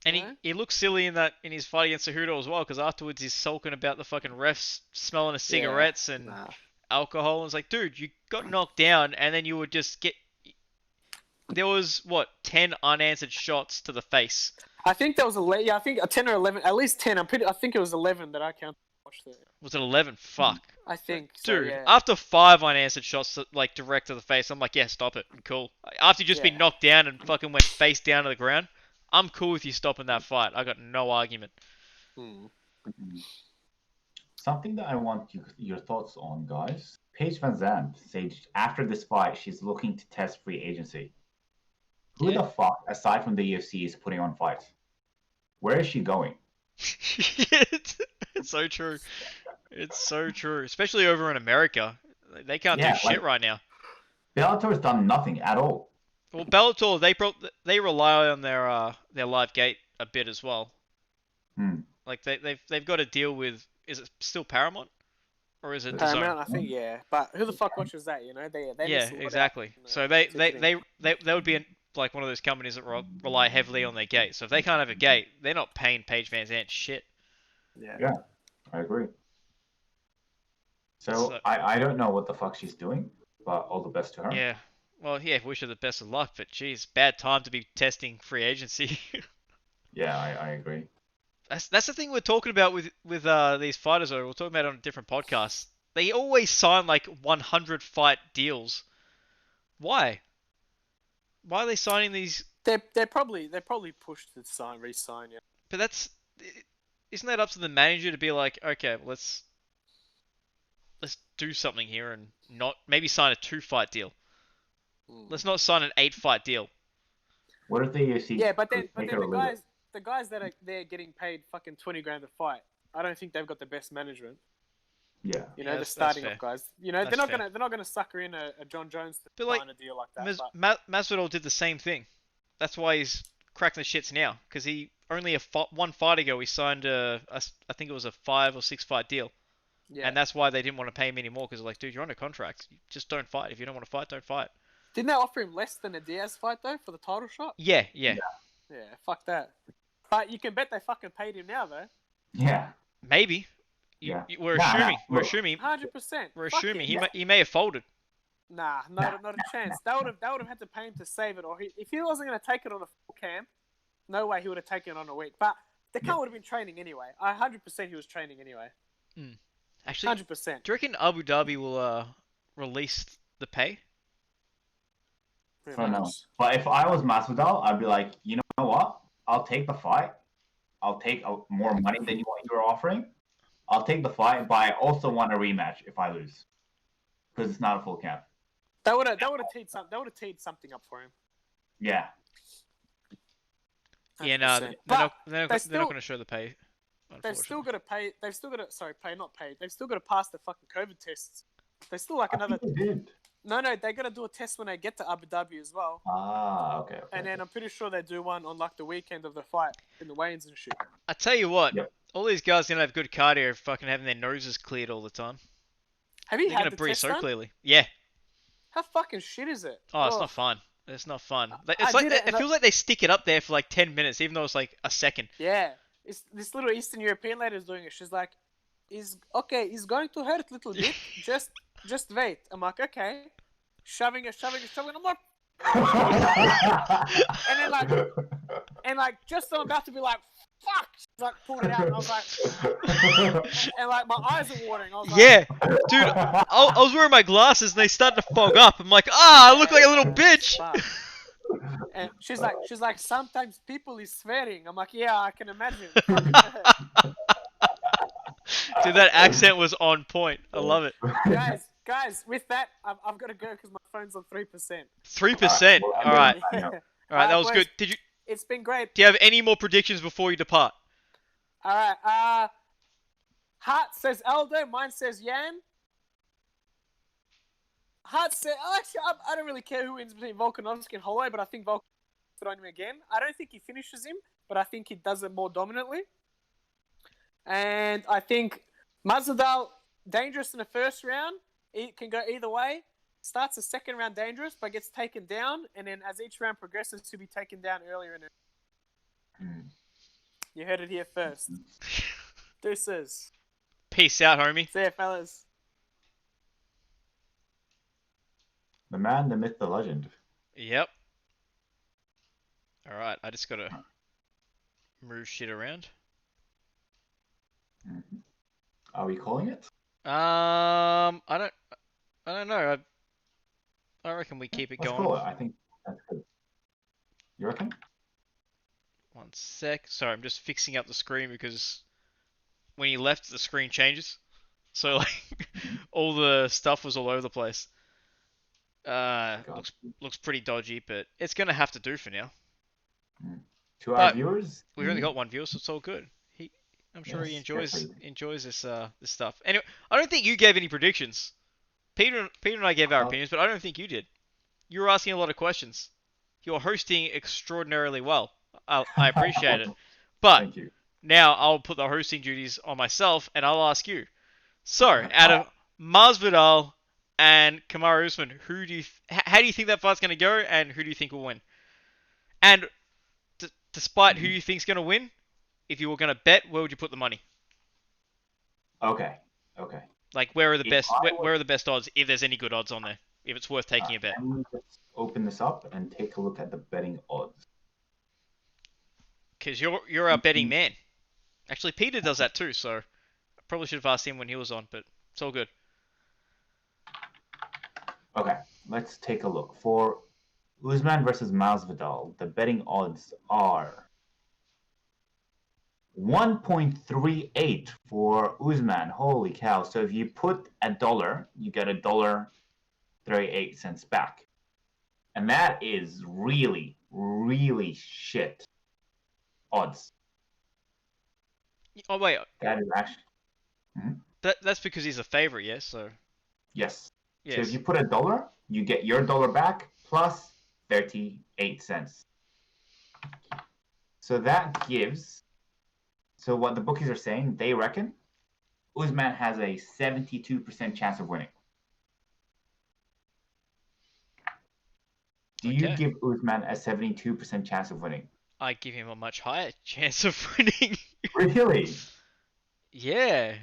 And he looks silly in his fight against Cejudo as well, because afterwards he's sulking about the fucking refs smelling of cigarettes and alcohol. And it's like, dude, you got knocked down, and then you would just get. There was 10 unanswered shots to the face. I think there was I think a 10 or 11, at least 10. I think it was 11 that I counted. Was it 11? Fuck. I think so, dude, yeah. after 5 unanswered shots, like direct to the face, I'm like, yeah, stop it. Cool. After you just been knocked down and fucking went face down to the ground, I'm cool with you stopping that fight. I got no argument. Something that I want your thoughts on, guys. Paige Van Zandt said after this fight, she's looking to test free agency. Who the fuck, aside from the UFC, is putting on fights? Where is she going? It's so true. It's so true. Especially over in America. They can't do shit right now. Bellator's done nothing at all. Well, Bellator, they rely on their live gate a bit as well. Like they've got to deal with, is it still Paramount? Or is it Paramount? I think but who the fuck watches that? You know, they exactly. Out, so they would be like one of those companies that rely heavily on their gate. So if they can't have a gate, they're not paying Paige Van Zandt shit. Yeah, I agree. So I don't know what the fuck she's doing, but all the best to her. Yeah. Well, yeah, wish her the best of luck, but geez, bad time to be testing free agency. Yeah, I agree. That's the thing we're talking about with these fighters. We're talking about it on a different podcast. They always sign like 100 fight deals. Why? Why are they signing these? They're probably pushed to re-sign. Yeah. But isn't that up to the manager to be like, okay, let's do something here and not maybe sign a 2-fight deal. Let's not sign an 8-fight deal. What if the UFC? Yeah, but then the guys that are there getting paid fucking $20,000 a fight, I don't think they've got the best management. Yeah. You know, Yeah, the that's starting fair. off guys. You know, That's fair. they're not gonna sucker in a John Jones to But like, sign a deal like that. But Masvidal did the same thing. That's why he's cracking the shits now, because he only one fight ago he signed I think it was a 5 or 6 fight deal, yeah, and that's why they didn't want to pay him anymore, because like, dude, you're on a contract. Just don't fight. If you don't want to fight, don't fight. didn't they offer him less than a Diaz fight though for the title shot? Yeah, yeah. Yeah, fuck that. But you can bet they fucking paid him now though. Yeah. Maybe. Yeah. We're Nah, assuming. nah, We're look. assuming. 100%. We're Fuck assuming it. he may have folded. Nah, not a chance. They would have had to pay him to save it, or if he wasn't going to take it on a full camp, no way he would have taken it on a week. But the cunt would have been training anyway. 100% he was training anyway. Actually, 100%. do you reckon Abu Dhabi will release the pay? I don't know. But if I was Masvidal, I'd be like, you know what? I'll take the fight. I'll take more money than what you're offering. I'll take the fight, but I also want a rematch if I lose, because it's not a full camp. That would have teed something up for him. Yeah. Yeah, no, 100%. they're not going to show the pay. They've still got to pay. They've still got to not pay. They've still got to pass the fucking COVID tests. They still like another. They did. No, they got to do a test when they get to Abu Dhabi as well. Ah, okay. And then I'm pretty sure they do one on like the weekend of the fight in the weigh-ins and shit. I tell you what, Yep. all these guys gonna have good cardio, fucking having their noses cleared all the time. Have you They're had gonna the breathe test so done? clearly. Yeah. How fucking shit is it? Oh, it's not fun. It's not fun. I It's like did it, it feels like they stick it up there for like 10 minutes, even though it's like a second. Yeah, it's this little Eastern European lady is doing it. She's like, "Is okay? It's going to hurt a little bit. Just wait." I'm like, "Okay." Shoving it. I'm like, and like, just I'm about to be like, "Fuck!" She's like, pulled it out, and I was like, and like my eyes are watering. I was like, Yeah, dude, I was wearing my glasses and they started to fog up. I'm like, I look like a little bitch. Fuck. And she's like, sometimes people is swearing. I'm like, yeah, I can imagine. Dude, that accent was on point. I love it. Guys, with that, I've got to go because my phone's on 3%. 3%. All right. Yeah. All right, that was boys, good. It's been great. Do you have any more predictions before you depart? All right. Hart says Aldo. Mine says Yan. Hart said, actually, I don't really care who wins between Volkanovski and Holloway, but I think Volkanovski on him again. I don't think he finishes him, but I think he does it more dominantly. And I think Masvidal, dangerous in the first round. It can go either way. Starts the second round dangerous, but gets taken down. And then as each round progresses, he'll be taken down earlier in it. You heard it here first. Deuces. Peace out, homie. See ya, fellas. The man, the myth, the legend. Yep. All right, I just gotta move shit around. Are we calling it? I don't know. I reckon we keep it Let's going. call it. I think that's good. You reckon? One sec. Sorry, I'm just fixing up the screen because when you left, the screen changes. So like all the stuff was all over the place. Looks pretty dodgy, but it's gonna have to do for now. To our viewers, we've only got one viewer, so it's all good. I'm sure he enjoys this this stuff. Anyway, I don't think you gave any predictions. Peter and I gave our opinions, but I don't think you did. You were asking a lot of questions. You're hosting extraordinarily well. I appreciate it. But thank you. Now I'll put the hosting duties on myself, and I'll ask you. So, out of Masvidal and Kamaru Usman, how do you think that fight's going to go, and who do you think will win? And despite who you think's going to win, if you were going to bet, where would you put the money? Okay. Like, where are the best odds, if there's any good odds on there, if it's worth taking a bet? Let me just open this up and take a look at the betting odds. Because you're our betting man. Actually, Peter does that too, so I probably should have asked him when he was on, but it's all good. Okay, let's take a look. For Usman versus Masvidal, the betting odds are 1.38 for Usman. Holy cow. So if you put $1, you get $1.38 back. And that is really, really shit odds. Oh, wait. That is actually... That's because he's a favorite, yes. So Yes. So if yes. you put $1, you get your dollar back plus 38 cents. So that gives. So what the bookies are saying, they reckon Usman has a 72% chance of winning. Do you Okay. give Usman a 72% chance of winning? I give him a much higher chance of winning. Really? Yeah.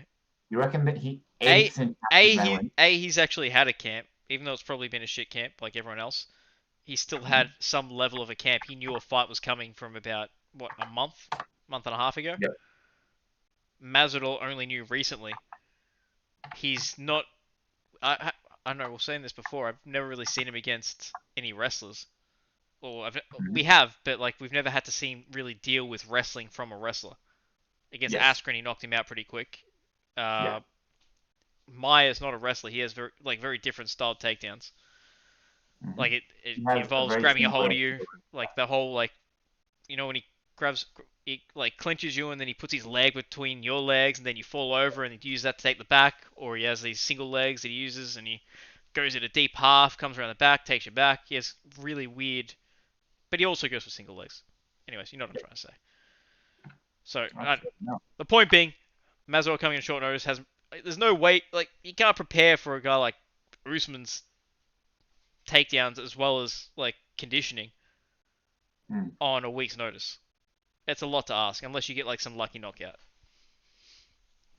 You reckon that he A 80% chance Usman wins? he's actually had a camp, even though it's probably been a shit camp like everyone else. He still had some level of a camp. He knew a fight was coming from about what, a month and a half ago. Yep. Masvidal only knew recently. He's not. I know we've seen this before. I've never really seen him against any wrestlers, or we have, but like we've never had to see him really deal with wrestling from a wrestler. Against Yes. Askren, he knocked him out pretty quick. Yeah. Maya's not a wrestler. He has very different styled takedowns. Mm-hmm. Like it He has a involves very grabbing a hold similar. of you, like the whole like when he grabs, he like clinches you and then he puts his leg between your legs and then you fall over and he uses that to take the back, or he has these single legs that he uses and he goes in a deep half, comes around the back, takes you back. He has really weird, but he also goes for single legs. Anyways, you know what I'm trying to say. So No. the point being, Masvidal coming in short notice has there's no way like you can't prepare for a guy like Usman's takedowns as well as like conditioning on a week's notice. It's a lot to ask unless you get like some lucky knockout.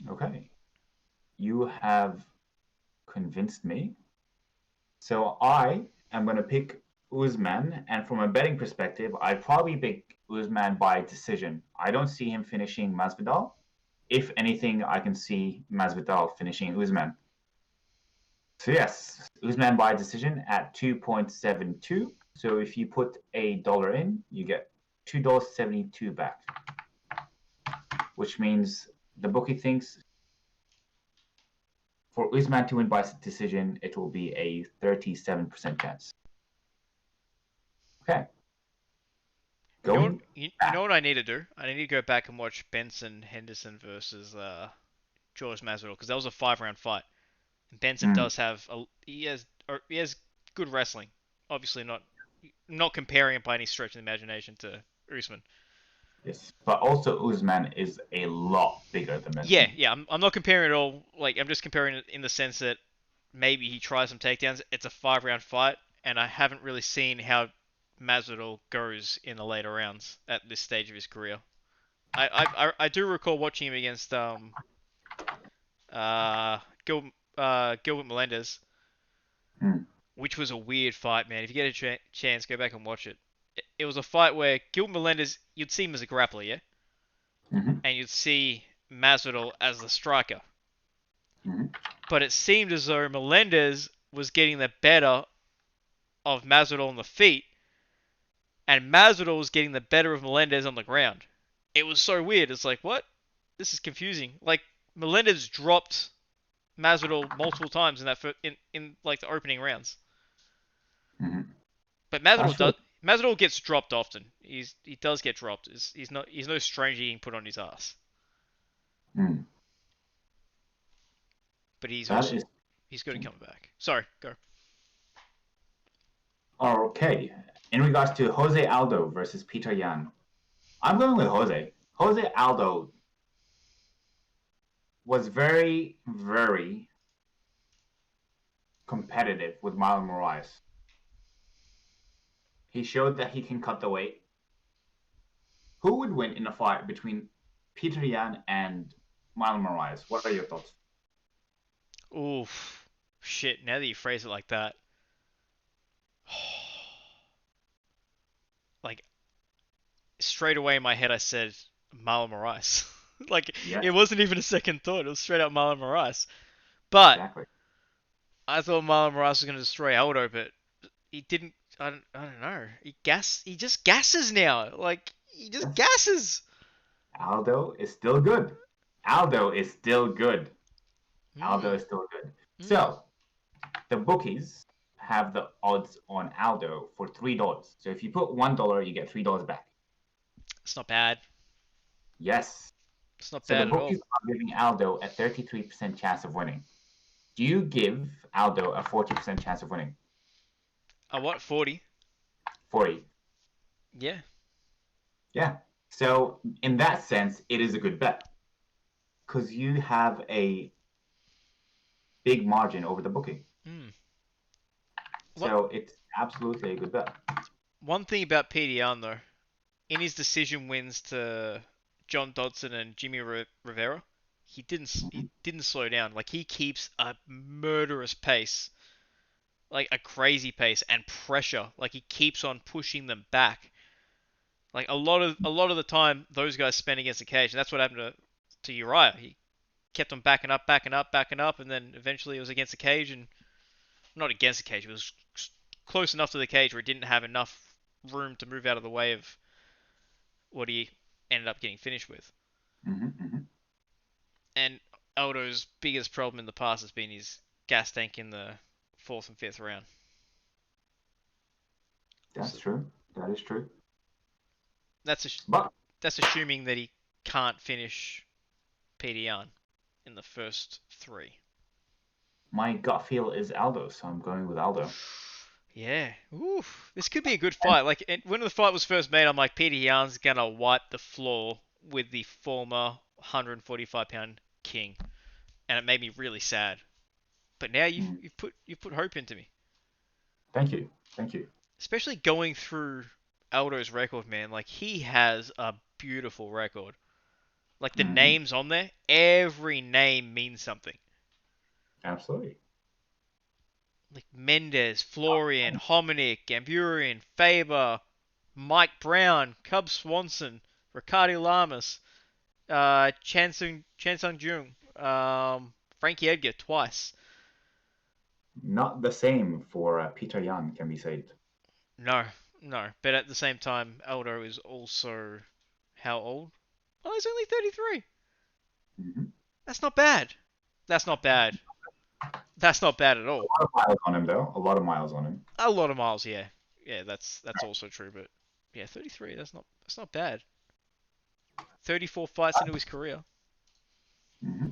Okay. You have convinced me. So I am going to pick Usman, and from a betting perspective, I'd probably pick Usman by decision. I don't see him finishing Masvidal. If anything, I can see Masvidal finishing Usman. So yes, Usman by decision at 2.72. So if you put $1 in, you get $2.72 back, which means the bookie thinks for Usman to win by decision, it will be a 37% chance. Okay. Going You know back. what I need to do? I need to go back and watch Benson Henderson versus George Masvidal because that was a 5 round fight. And Benson Mm, does have he has good wrestling. Obviously not comparing it by any stretch of the imagination to Usman. yes. But also Usman is a lot bigger than Benson. Yeah. I'm not comparing it all. Like I'm just comparing it in the sense that maybe he tries some takedowns. It's a 5 round fight, and I haven't really seen how Masvidal goes in the later rounds at this stage of his career. I do recall watching him against Gilbert Melendez, Mm, which was a weird fight, man. If you get a chance, go back and watch it. It was a fight where Gilbert Melendez, you'd see him as a grappler, yeah, mm-hmm, and you'd see Masvidal as the striker. mm-hmm, But it seemed as though Melendez was getting the better of Masvidal on the feet, and Masvidal was getting the better of Melendez on the ground. It was so weird. It's like, what? This is confusing. Like Melendez dropped Masvidal multiple times in that in like the opening rounds, mm-hmm. but That's really. Masvidal gets dropped often. He does get dropped. He's no stranger getting put on his ass. Mm, But that is. he's good at coming back. Sorry, go. Okay. In regards to Jose Aldo versus Peter Yan, I'm going with Jose. Jose Aldo was very, very competitive with Marlon Moraes. He showed that he can cut the weight. Who would win in a fight between Peter Yan and Marlon Moraes? What are your thoughts? Oof, shit. Now that you phrase it like that, like straight away in my head, I said Marlon Moraes. Like it Yes, wasn't even a second thought. It was straight up Marlon Moraes. But exactly. I thought Marlon Moraes was going to destroy Aldo, but he didn't. I don't know. He just gasses now. Like he just Yes. gasses. Aldo is still good. Aldo is still good. Aldo Hmm. is still good. Hmm. So the bookies have the odds on Aldo for $3. So if you put $1, you get $3 back. It's not bad. Yes. It's not So the bad at all. bookies are giving Aldo a 33% chance of winning. Do you give Aldo a 40% chance of winning? What? 40? 40. Yeah. Yeah. So in that sense, it is a good bet because you have a big margin over the bookie. Hmm. What? So it's absolutely a good bet. One thing about PDR though, in his decision wins to John Dodson and Jimmy Rivera, he didn't slow down. Like he keeps a murderous pace, like a crazy pace and pressure. Like he keeps on pushing them back. Like a lot of the time, those guys spend against the cage, and that's what happened to Uriah. He kept on backing up, backing up, backing up, and then eventually it was against the cage, and not against the cage. It was close enough to the cage where he didn't have enough room to move out of the way of what he ended up getting finished with. Mm-hmm. And Aldo's biggest problem in the past has been his gas tank in the fourth and fifth round. That's So true. That is true. that's But that's assuming that he can't finish PDR in the first three. my gut feel is Aldo, so I'm going with Aldo. Yeah, ooh, this could be a good fight. Like when the fight was first made, I'm like, Peter Yan's gonna wipe the floor with the former 145-pound king, and it made me really sad. But now you've Mm. you've put you've put hope into me, Thank you. Thank you. especially going through Aldo's record, man. Like he has a beautiful record. Like the Mm-hmm. names on there, every name means something. Absolutely. Like Mendez, Florian, Hominick, Gamburian, Faber, Mike Brown, Cub Swanson, Ricardo Lamas, Chansung Jung, Frankie Edgar twice. Not the same for Peter Yan, can be said. No, no. But at the same time, Aldo is also how old? Oh, he's only 33. Mm-hmm. That's not bad. That's not bad. That's not bad at all. A lot of miles on him, though. A lot of miles on him. A lot of miles, yeah. Yeah, that's also true, but yeah, 33, that's not bad. 34 fights into his career. Mm-hmm.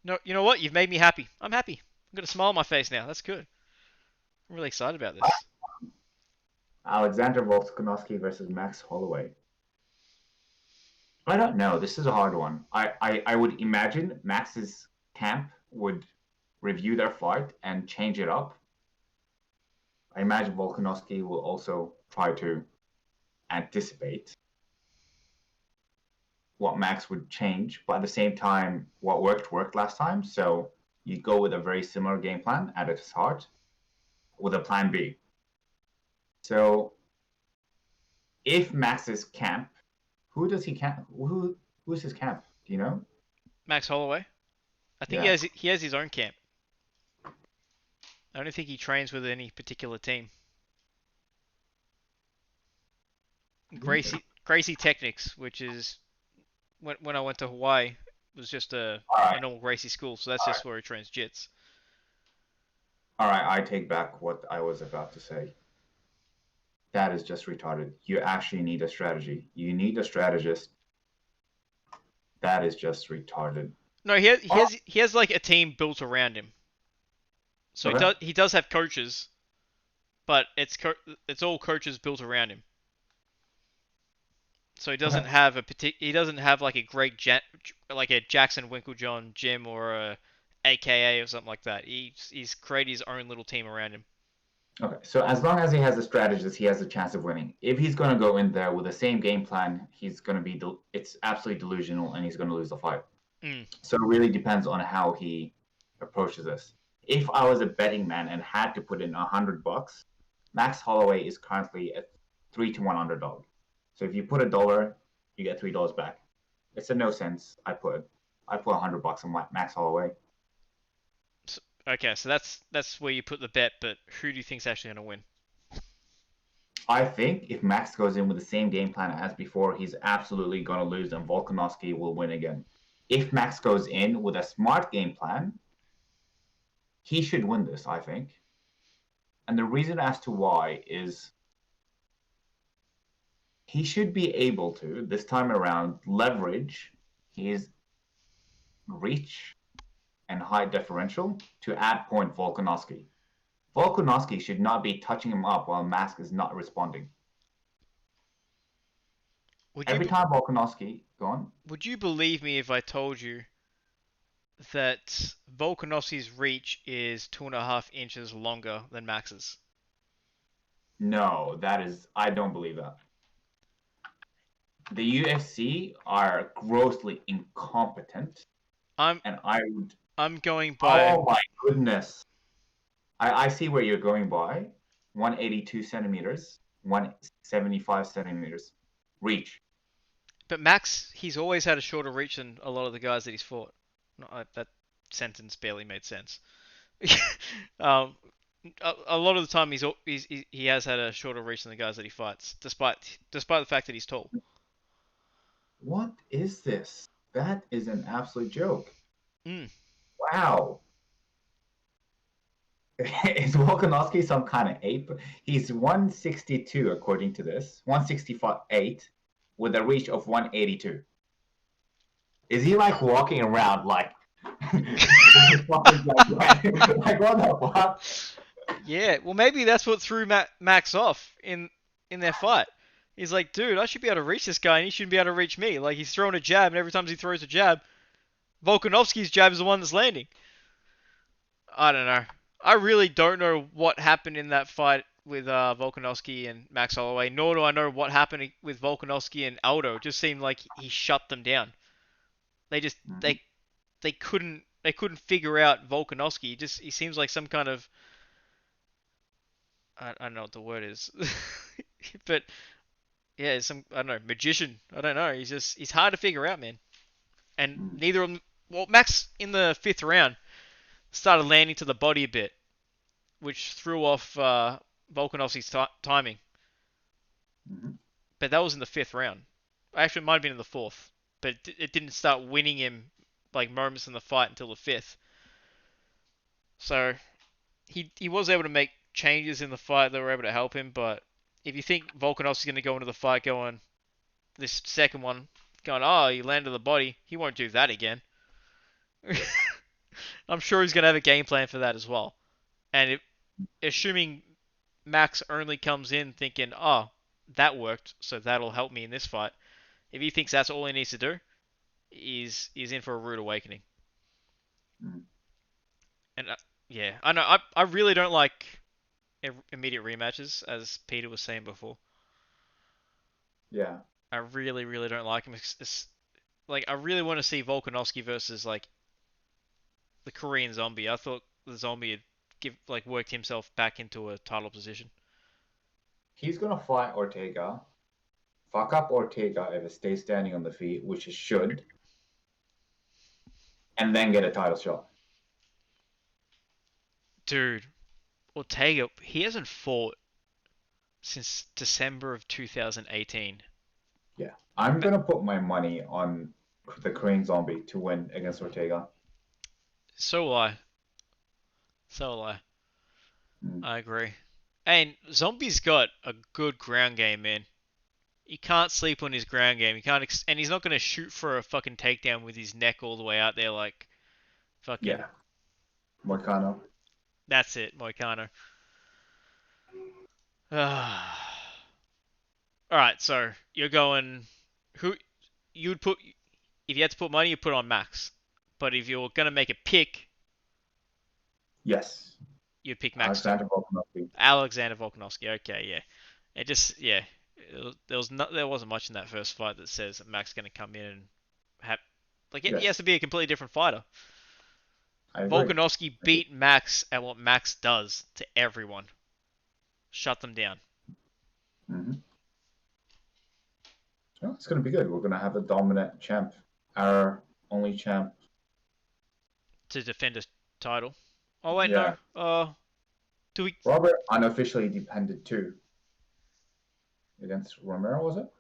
No, you know what? You've made me happy. I'm happy. I've got a smile on my face now. That's good. I'm really excited about this. Alexander Volkanovski versus Max Holloway. I don't know. This is a hard one. I would imagine Max's camp would review their fight and change it up. I imagine Volkanovski will also try to anticipate what Max would change, but at the same time, what worked last time. So you go with a very similar game plan at its heart with a plan B. So if Max's camp, who does he camp? Who's his camp? Do you know? Max Holloway. I think Yeah. he has his own camp. I don't think he trains with any particular team. Gracie Technics, which is when I went to Hawaii, was just All a right. normal Gracie school, so that's just where he trains jits. All right. I take back what I was about to say. That is just retarded. You actually need a strategy. You need a strategist. That is just retarded. No, he has like a team built around him. So Okay. he does have coaches, but it's all coaches built around him. So Okay. he doesn't have like like a Jackson Winklejohn gym or a AKA or something like that. He's created his own little team around him. Okay. So as long as he has a strategist, he has a chance of winning. If he's going to go in there with the same game plan, he's going to be. It's absolutely delusional, and he's going to lose the fight. Mm. So it really depends on how he approaches this. If I was a betting man and had to put in $100, Max Holloway is currently a 3-1 underdog. So if you put $1, you get $3 back. It's a no sense. I put $100 on Max Holloway. Okay, so that's where you put the bet. But who do you think's actually gonna win? I think if Max goes in with the same game plan as before, he's absolutely going to lose, and Volkanovski will win again. If Max goes in with a smart game plan, he should win this, I think. And the reason as to why is he should be able to, this time around, leverage his reach and height differential to add point Volkanovski. Volkanovski should not be touching him up while Mask is not responding. Would you Every time Volkanovski, go on. would you believe me if I told you that Volkanovski's reach is 2.5 inches longer than Max's? No, I don't believe that. The UFC are grossly incompetent, I'm and I would. I'm going by. Oh my goodness! I see where you're going by. 182 centimeters, 175 centimeters reach. But Max, he's always had a shorter reach than a lot of the guys that he's fought. No, that sentence barely made sense. um, a lot of the time he has had a shorter reach than the guys that he fights, despite the fact that he's tall. What is this? That is an absolute joke. Mm. Wow. Is Volkanovski some kind of ape? He's 162 according to this, 168 with a reach of 182. Is he like walking around like like what the fuck? Yeah, well maybe that's what threw Max off in their fight. He's like, dude, I should be able to reach this guy, and he shouldn't be able to reach me. Like he's throwing a jab, and every time he throws a jab, Volkanovski's jab is the one that's landing. I don't know. I really don't know what happened in that fight with Volkanovski and Max Holloway, nor do I know what happened with Volkanovski and Aldo. It just seemed like he shut them down. They just they couldn't figure out Volkanovski. He seems like some kind of I don't know what the word is, but yeah, I don't know, magician. I don't know. He's hard to figure out, man. And neither of them. Well, Max in the 5th round started landing to the body a bit, which threw off Volkanovski's timing. But that was in the 5th round. Actually, it might have been in the 4th, but it didn't start winning him like moments in the fight until the 5th. So he was able to make changes in the fight that were able to help him. But if you think Volkanovski's going to go into the fight going this second one going, oh, he landed the body, he won't do that again. I'm sure he's going to have a game plan for that as well. And assuming Max only comes in thinking, oh, that worked, so that'll help me in this fight. If he thinks that's all he needs to do, he's in for a rude awakening. And yeah, I know I really don't like immediate rematches, as Peter was saying before. Yeah. I really, really don't like him. Like I really want to see Volkanovski versus like the Korean Zombie. I thought the Zombie had worked himself back into a title position. He's gonna fight Ortega. Fuck up Ortega if it stays standing on the feet, which it should, and then get a title shot. Dude, Ortega, he hasn't fought since December of 2018. Yeah, I'm gonna put my money on the Korean Zombie to win against Ortega. So will I. I agree. And Zombie's got a good ground game, man. You can't sleep on his ground game. You can't, and he's not gonna shoot for a fucking takedown with his neck all the way out there like fucking. Yeah. Moicano. That's it, Moicano. All right, so you're going. Who you'd put if you had to put money, you put on Max. But if you're gonna make a pick, yes, you'd pick Max. Alexander Volkanovski. Alexander Volkanovski. Okay, yeah. It just there wasn't much in that first fight that says that Max is gonna come in and have he has to be a completely different fighter. Volkanovski beat Max at what Max does to everyone. Shut them down. So it's going to be good. We're going to have a dominant champ. Our only champ. To defend a title. Oh, wait, yeah. no. Robert unofficially defended too. Against Romero, was it?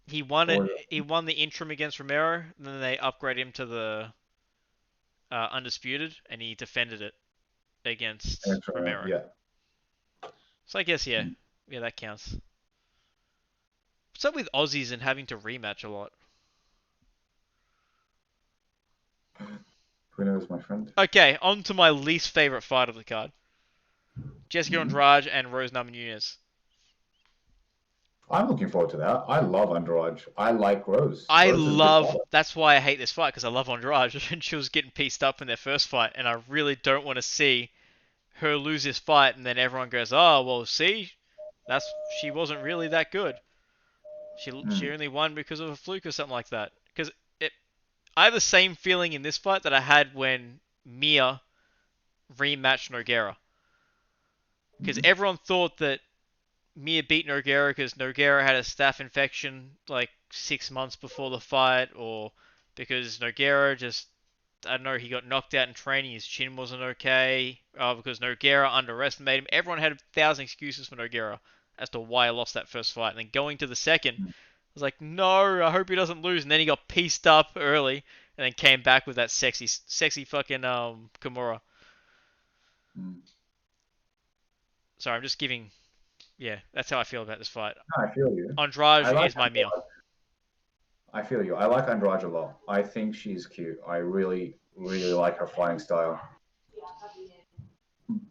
He won it. He won the interim against Romero, and then they upgraded him to the undisputed, and he defended it against Romero. Yeah. So I guess yeah, that counts. What's up with Aussies and having to rematch a lot? Who knows, my friend? Okay, on to my least favorite fight of the card. Jessica Mhm. Andrade and Rose Namajunas. I'm looking forward to that. I love Andrade. I like Rose. Rose is a good fighter. That's why I hate this fight, because I love Andrade, and she was getting pieced up in their first fight, and I really don't want to see her lose this fight, and then everyone goes, oh, well, see, she wasn't really that good. She Mm. only won because of a fluke or something like that. Because I have the same feeling in this fight that I had when Mia rematched Nogueira. Because Mhm. everyone thought that Mia beat Nogueira because Nogueira had a staph infection like 6 months before the fight, or because Nogueira just, I don't know, he got knocked out in training, his chin wasn't okay, because Nogueira underestimated him. Everyone had 1,000 excuses for Nogueira as to why he lost that first fight. And then going to the second, I Mm. was like, no, I hope he doesn't lose. And then he got pieced up early, and then came back with that sexy fucking Kimura. Mm. Sorry, I'm just giving. Yeah, that's how I feel about this fight. No, I feel you. Andrade I like is my meal. Andrade. I feel you. I like Andrade a lot. I think she's cute. I really, really like her fighting style.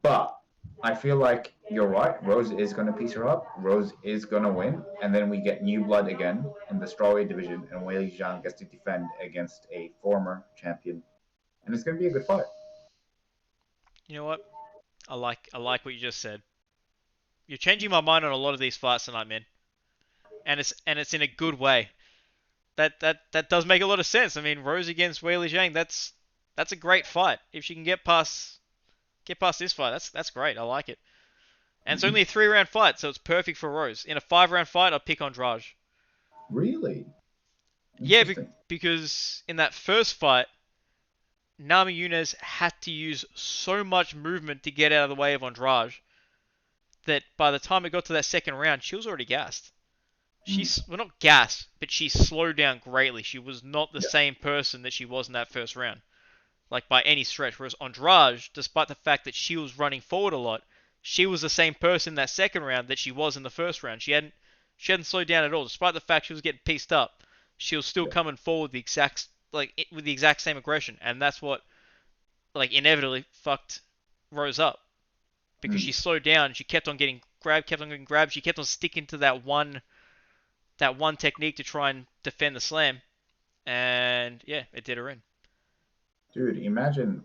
But I feel like you're right. Rose is going to piece her up. Rose is going to win. And then we get new blood again in the strawweight division. And Wei Zhang gets to defend against a former champion. And it's going to be a good fight. You know what? I like what you just said. You're changing my mind on a lot of these fights tonight, man. And it's in a good way. That does make a lot of sense. I mean, Rose against Weili Zhang, that's a great fight. If she can get past this fight, that's great. I like it. And it's Mm-hmm. only a 3 round fight, so it's perfect for Rose. In a 5 round fight, I'll pick Andrade. Really? Yeah, Interesting. because in that first fight, Nami Yunus had to use so much movement to get out of the way of Andrade that by the time it got to that second round, she was already gassed. Mm. She's, well, not gassed, but she slowed down greatly. She was not the Yeah. same person that she was in that first round, like by any stretch. Whereas Andrade, despite the fact that she was running forward a lot, she was the same person in that second round that she was in the first round. She hadn't slowed down at all, despite the fact she was getting pieced up. She was still Yeah. coming forward with the exact same aggression, and that's what like inevitably fucked Rose up because Mm. she slowed down. She kept on getting grabbed, kept on getting grabbed. She kept on sticking to that one technique to try and defend the slam, and yeah, it did her in. Dude, imagine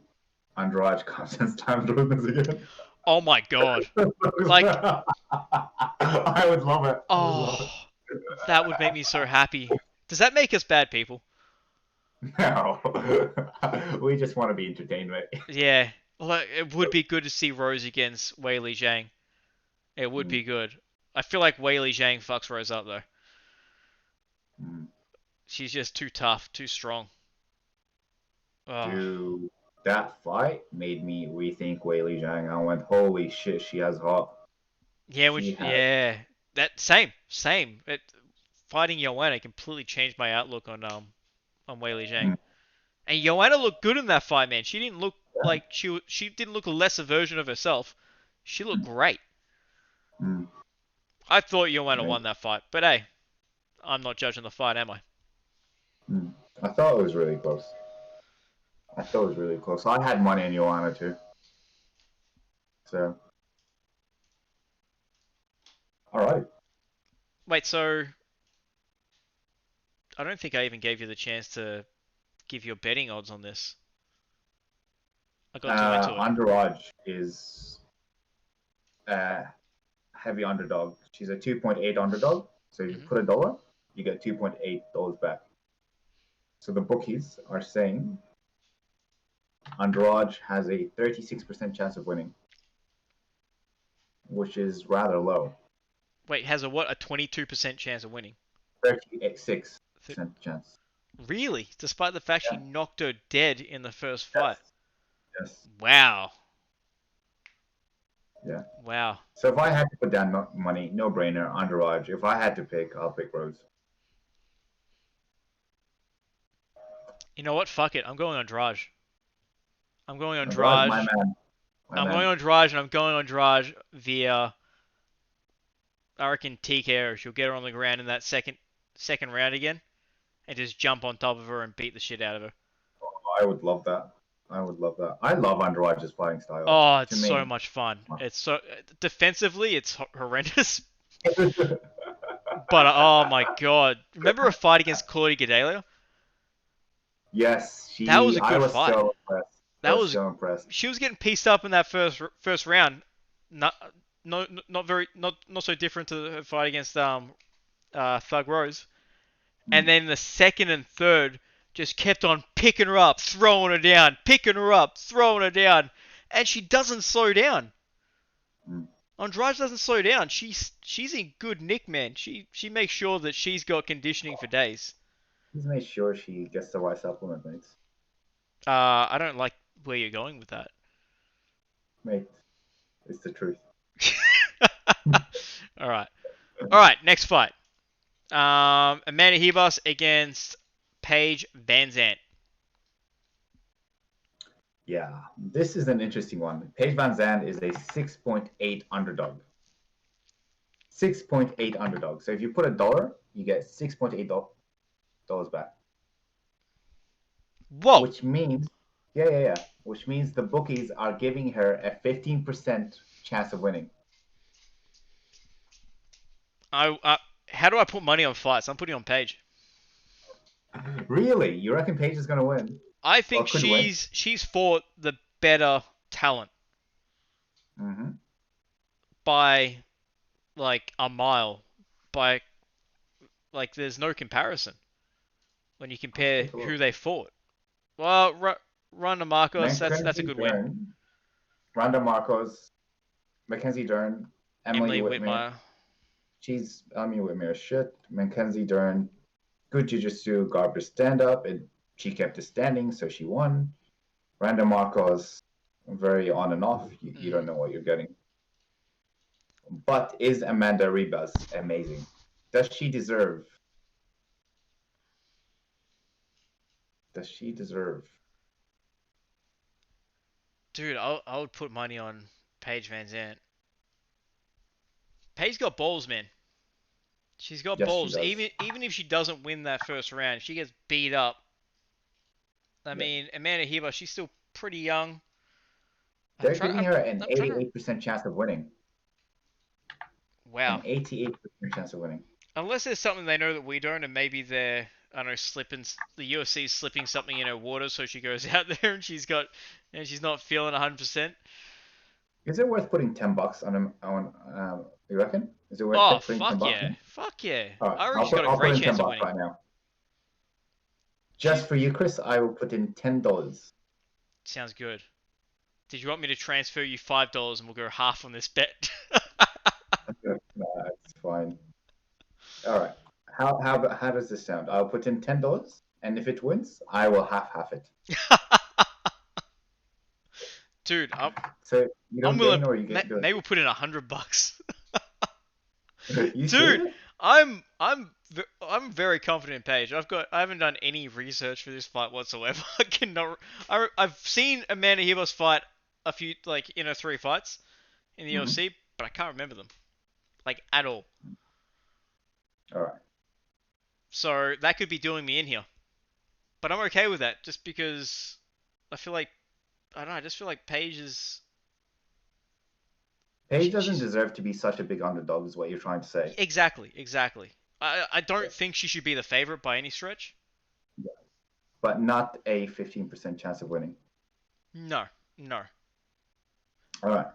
Andrade comes and stands doing this again. Oh my god! Like, I would love it. I would love oh, that would make me so happy. Does that make us bad people? it. No. We just want to be entertained, mate. Yeah. Like, it would be good to see Rose against Weili Zhang. It would Mm. be good. I feel like Weili Zhang fucks Rose up though. Mm. She's just too tough, too strong. Oh. Dude, that fight made me rethink Wei Zhang. I went, holy shit, she has hot. Yeah, She has. yeah. That same. Fighting Joanna completely changed my outlook on Weili Zhang. Mm. And Joanna looked good in that fight, man. She didn't look like she didn't look a lesser version of herself. She looked great. Mm. I thought Joanna Yeah. won that fight, but hey, I'm not judging the fight, am I? Mm. I thought it was really close. I thought it was really close. I had money on Joanna too. So, all right. Wait, so I don't think I even gave you the chance to give your betting odds on this. I got too into it. Andrade is a heavy underdog. She's a 2.8 underdog. So if you Hmm. put $1, you get $2.8 back. So the bookies are saying Andrade has a 36% chance of winning, which is rather low. Wait, has a what? A 22% chance of winning? 36% chance. Really? Despite the fact she Yeah. knocked her dead in the first fight. Yes. Yes. Wow. Yeah. Wow. So if I had to put down money, no brainer, Andrade. If I had to pick, I'll pick Rose. You know what? Fuck it. I'm going on Draj. I'm going on Andrade, my Draj. man. My I'm going man. on Draj, and I'm going on Draj via I reckon TK her. She'll get her on the ground in that second round again, and just jump on top of her and beat the shit out of her. I would love that. I would love that. I love Andrade's fighting style. Oh, it's To so me. much fun. It's so defensively, it's horrendous. But oh my god, remember a fight against Claudia Gadelha? Yes, That was a I good was fight. so impressed. I That was was so impressed. She was getting pieced up in that first round. Not no not very not so different to her fight against Thug Rose. And then the second and third just kept on picking her up, throwing her down, picking her up, throwing her down, and she doesn't slow down. Mm. Andrade doesn't slow down. She's in good nick, man. She makes sure that she's got conditioning for days. Please make sure she gets the right supplement, mate. I don't like where you're going with that. Mate, it's the truth. All right. Next fight. Amanda Ribas against Paige VanZant. Yeah, this is an interesting one. Paige VanZant is a 6.8 underdog. 6.8 underdog. So if you put $1, you get $6.8 back. Whoa. Which means, yeah. Which means the bookies are giving her a 15% chance of winning. How do I put money on fights? I'm putting on Paige. Really? You reckon Paige is going to win? I think could win? she's fought the better talent Mm-hmm. by like a mile. By like there's no comparison when you compare who they fought. Well, Ronda Marcos, that's a good win. Ronda Marcos, Mackenzie Dern, Emily Whitmire. Emily Whitmire shit. Mackenzie Dern, good jiu-jitsu, garbage stand-up. She kept it standing, so she won. Ronda Marcos, very on and off. You don't know what you're getting. But is Amanda Ribas amazing? Does she deserve? Dude, I would put money on Paige VanZant. Paige got balls, man. She's got balls. Even if she doesn't win that first round, if she gets beat up. I mean, Amanda Ribas, she's still pretty young. They're giving her an 88% chance of winning. Wow. An 88% chance of winning. Unless there's something they know that we don't, and maybe they're, I don't know, the UFC's slipping something in her water, so she goes out there and she's not feeling 100%. Is it worth putting $10 on you reckon? Is it worth putting $10? Fuck yeah. Right, I reckon she's got a great chance of winning. Right now. Just for you, Chris, I will put in $10. Sounds good. Did you want me to transfer you $5 and we'll go half on this bet? Nah, it's fine. All right. How does this sound? I'll put in $10, and if it wins, I will half it. Dude, so you don't I'm willing. gain or you get good? Maybe we'll put in $100. Dude, serious? I'm very confident in Paige. I haven't done any research for this fight whatsoever. I've seen Amanda Ribas fight a few, like, in her 3 fights in the UFC, but I can't remember them, like, at all. All right. So that could be doing me in here, but I'm okay with that, just because I feel like, I don't know, I just feel like Paige doesn't deserve to be such a big underdog, is what you're trying to say. Exactly. I don't think she should be the favorite by any stretch. Yeah. But not a 15% chance of winning. No. All right.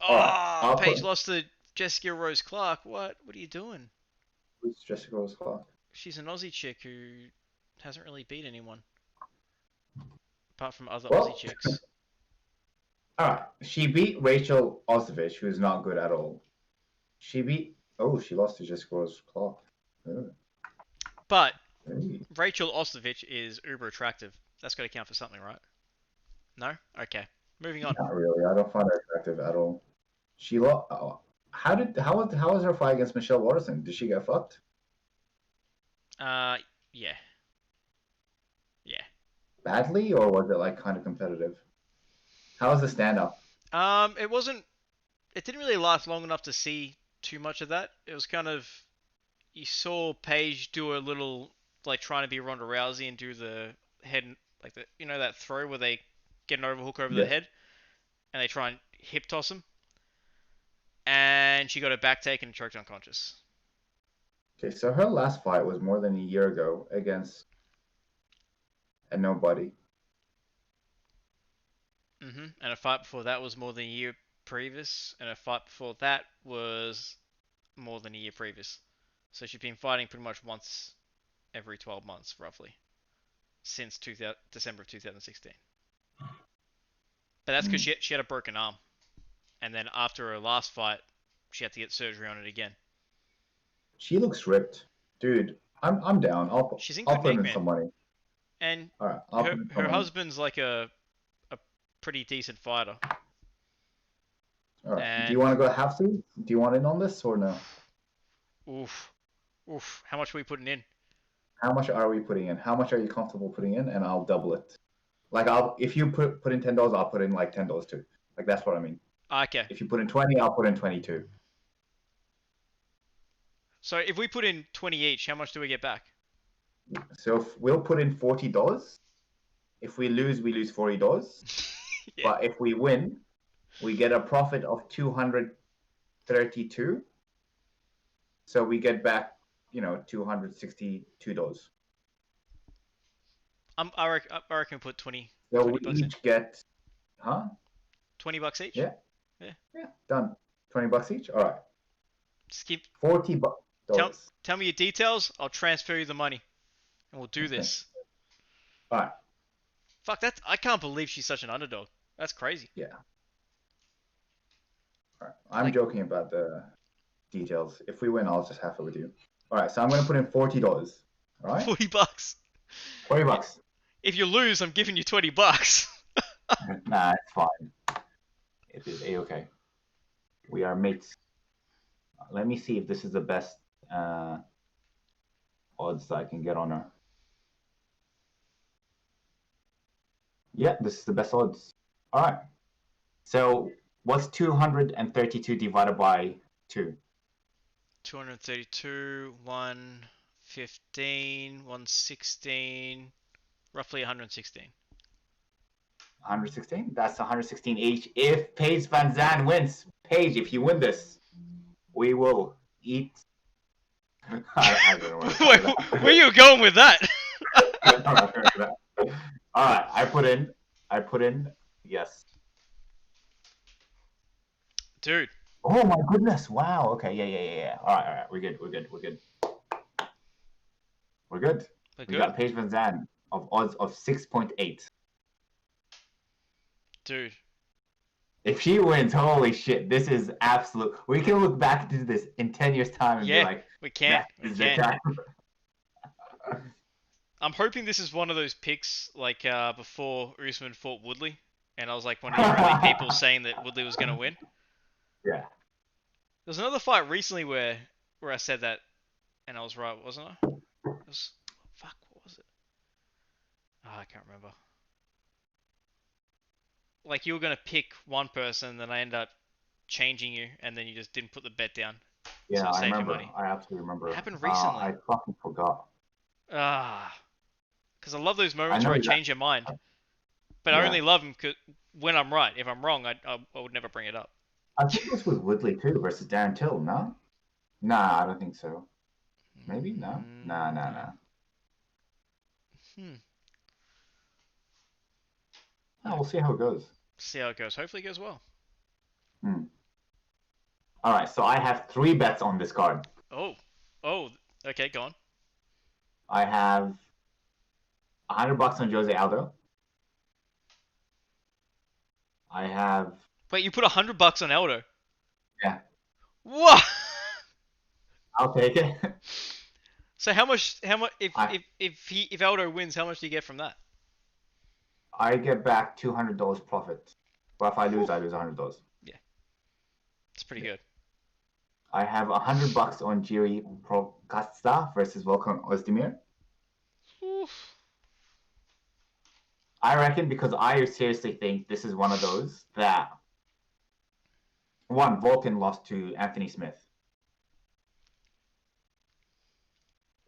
Oh, Paige lost to Jessica Rose Clark. What are you doing? Who's Jessica Rose Clark? She's an Aussie chick who hasn't really beat anyone. Apart from other Aussie chicks. Alright. She beat Rachel Ostovich, who's not good at all. She lost to Jessica Rose Clark. Oh. But Rachel Ostovich is uber attractive. That's got to count for something, right? No? Okay. Moving on. Not really. I don't find her attractive at all. She lost. How was her fight against Michelle Waterson? Did she get fucked? Yeah. Badly, or was it like kind of competitive? How was the stand-up? It didn't really last long enough to see too much of that. It was kind of you saw Paige do a little like trying to be Ronda Rousey and do the head like the that throw where they get an overhook over the Yeah. head and they try and hip toss him, and she got her back taken and choked unconscious. Okay, so her last fight was more than a year ago against a nobody. And a fight before that was more than a year previous, and a fight before that was more than a year previous. So she's been fighting pretty much once every 12 months, roughly, since December of 2016. But that's because she had a broken arm, and then after her last fight, she had to get surgery on it again. She looks ripped, dude. I'm down. She's in I'll good put nick, in man. some money. And All right, I'll put in some her money. husband's like a pretty decent fighter. All right. And Do you want to go half seat? Do you want in on this or no? Oof. How much are we putting in? How much are we putting in? How much are you comfortable putting in? And I'll double it. Like if you put in $10, I'll put in like $10 too. Like that's what I mean. Okay. If you put in 20, I'll put in 22. So if we put in 20 each, how much do we get back? So if we'll put in $40. If we lose $40. Yeah. But if we win, we get a profit of $232. So we get back, $262. I reckon put 20. So 20 we bucks each in. get, huh? $20 each. Yeah. Yeah. Yeah. Done. $20 each. All right. Skip. $40. Tell me your details. I'll transfer you the money, and we'll do this. All right. Fuck that! I can't believe she's such an underdog. That's crazy. Yeah. All right. I'm joking about the details. If we win, I'll just have it with you. All right. So I'm going to put in $40. All right. $40. $40. If you lose, I'm giving you $20. Nah, it's fine. It is a-okay. We are mates. Let me see if this is the best odds I can get on her. Yeah, this is the best odds. All right. So what's 232 divided by 2? 232, 115, 116, roughly 116. 116? That's 116 each. If Paige Van Zandt wins, Paige, if you win this, we will eat. I don't know Wait, where are you going with that? All right, I put in, yes. Dude. Oh my goodness! Wow. Okay. Yeah. All right. We're good. We got Paige Van Zandt of odds of 6.8. Dude. If she wins, holy shit, this is absolute. We can look back to this in 10 years' time and be like, we can. Time. I'm hoping this is one of those picks like before Usman fought Woodley, and I was like one of the early people saying that Woodley was going to win. Yeah. There's another fight recently where I said that, and I was right, wasn't I? What was it? Oh, I can't remember. Like you were gonna pick one person, then I ended up changing you, and then you just didn't put the bet down. Yeah, I remember. I absolutely remember. It happened recently. I fucking forgot. Because I love those moments where I change your mind. But I only love them when I'm right. If I'm wrong, I would never bring it up. I think this was Woodley too versus Darren Till, no? Nah, I don't think so. Maybe? No? Nah. Oh, we'll see how it goes. Hopefully it goes well. Alright, so I have 3 bets on this card. Oh, okay, go on. I have $100 on Jose Aldo. I have... Wait, you put $100 on Aldo? Yeah. What? I'll take it. So how much if Aldo wins, how much do you get from that? I get back $200 profit. But if I lose, I lose $100. Yeah. It's pretty good. I have $100 on Jiri Prokasta versus Volkan Ozdemir. Oof. I reckon because I seriously think this is one of those that... One, Volkan lost to Anthony Smith.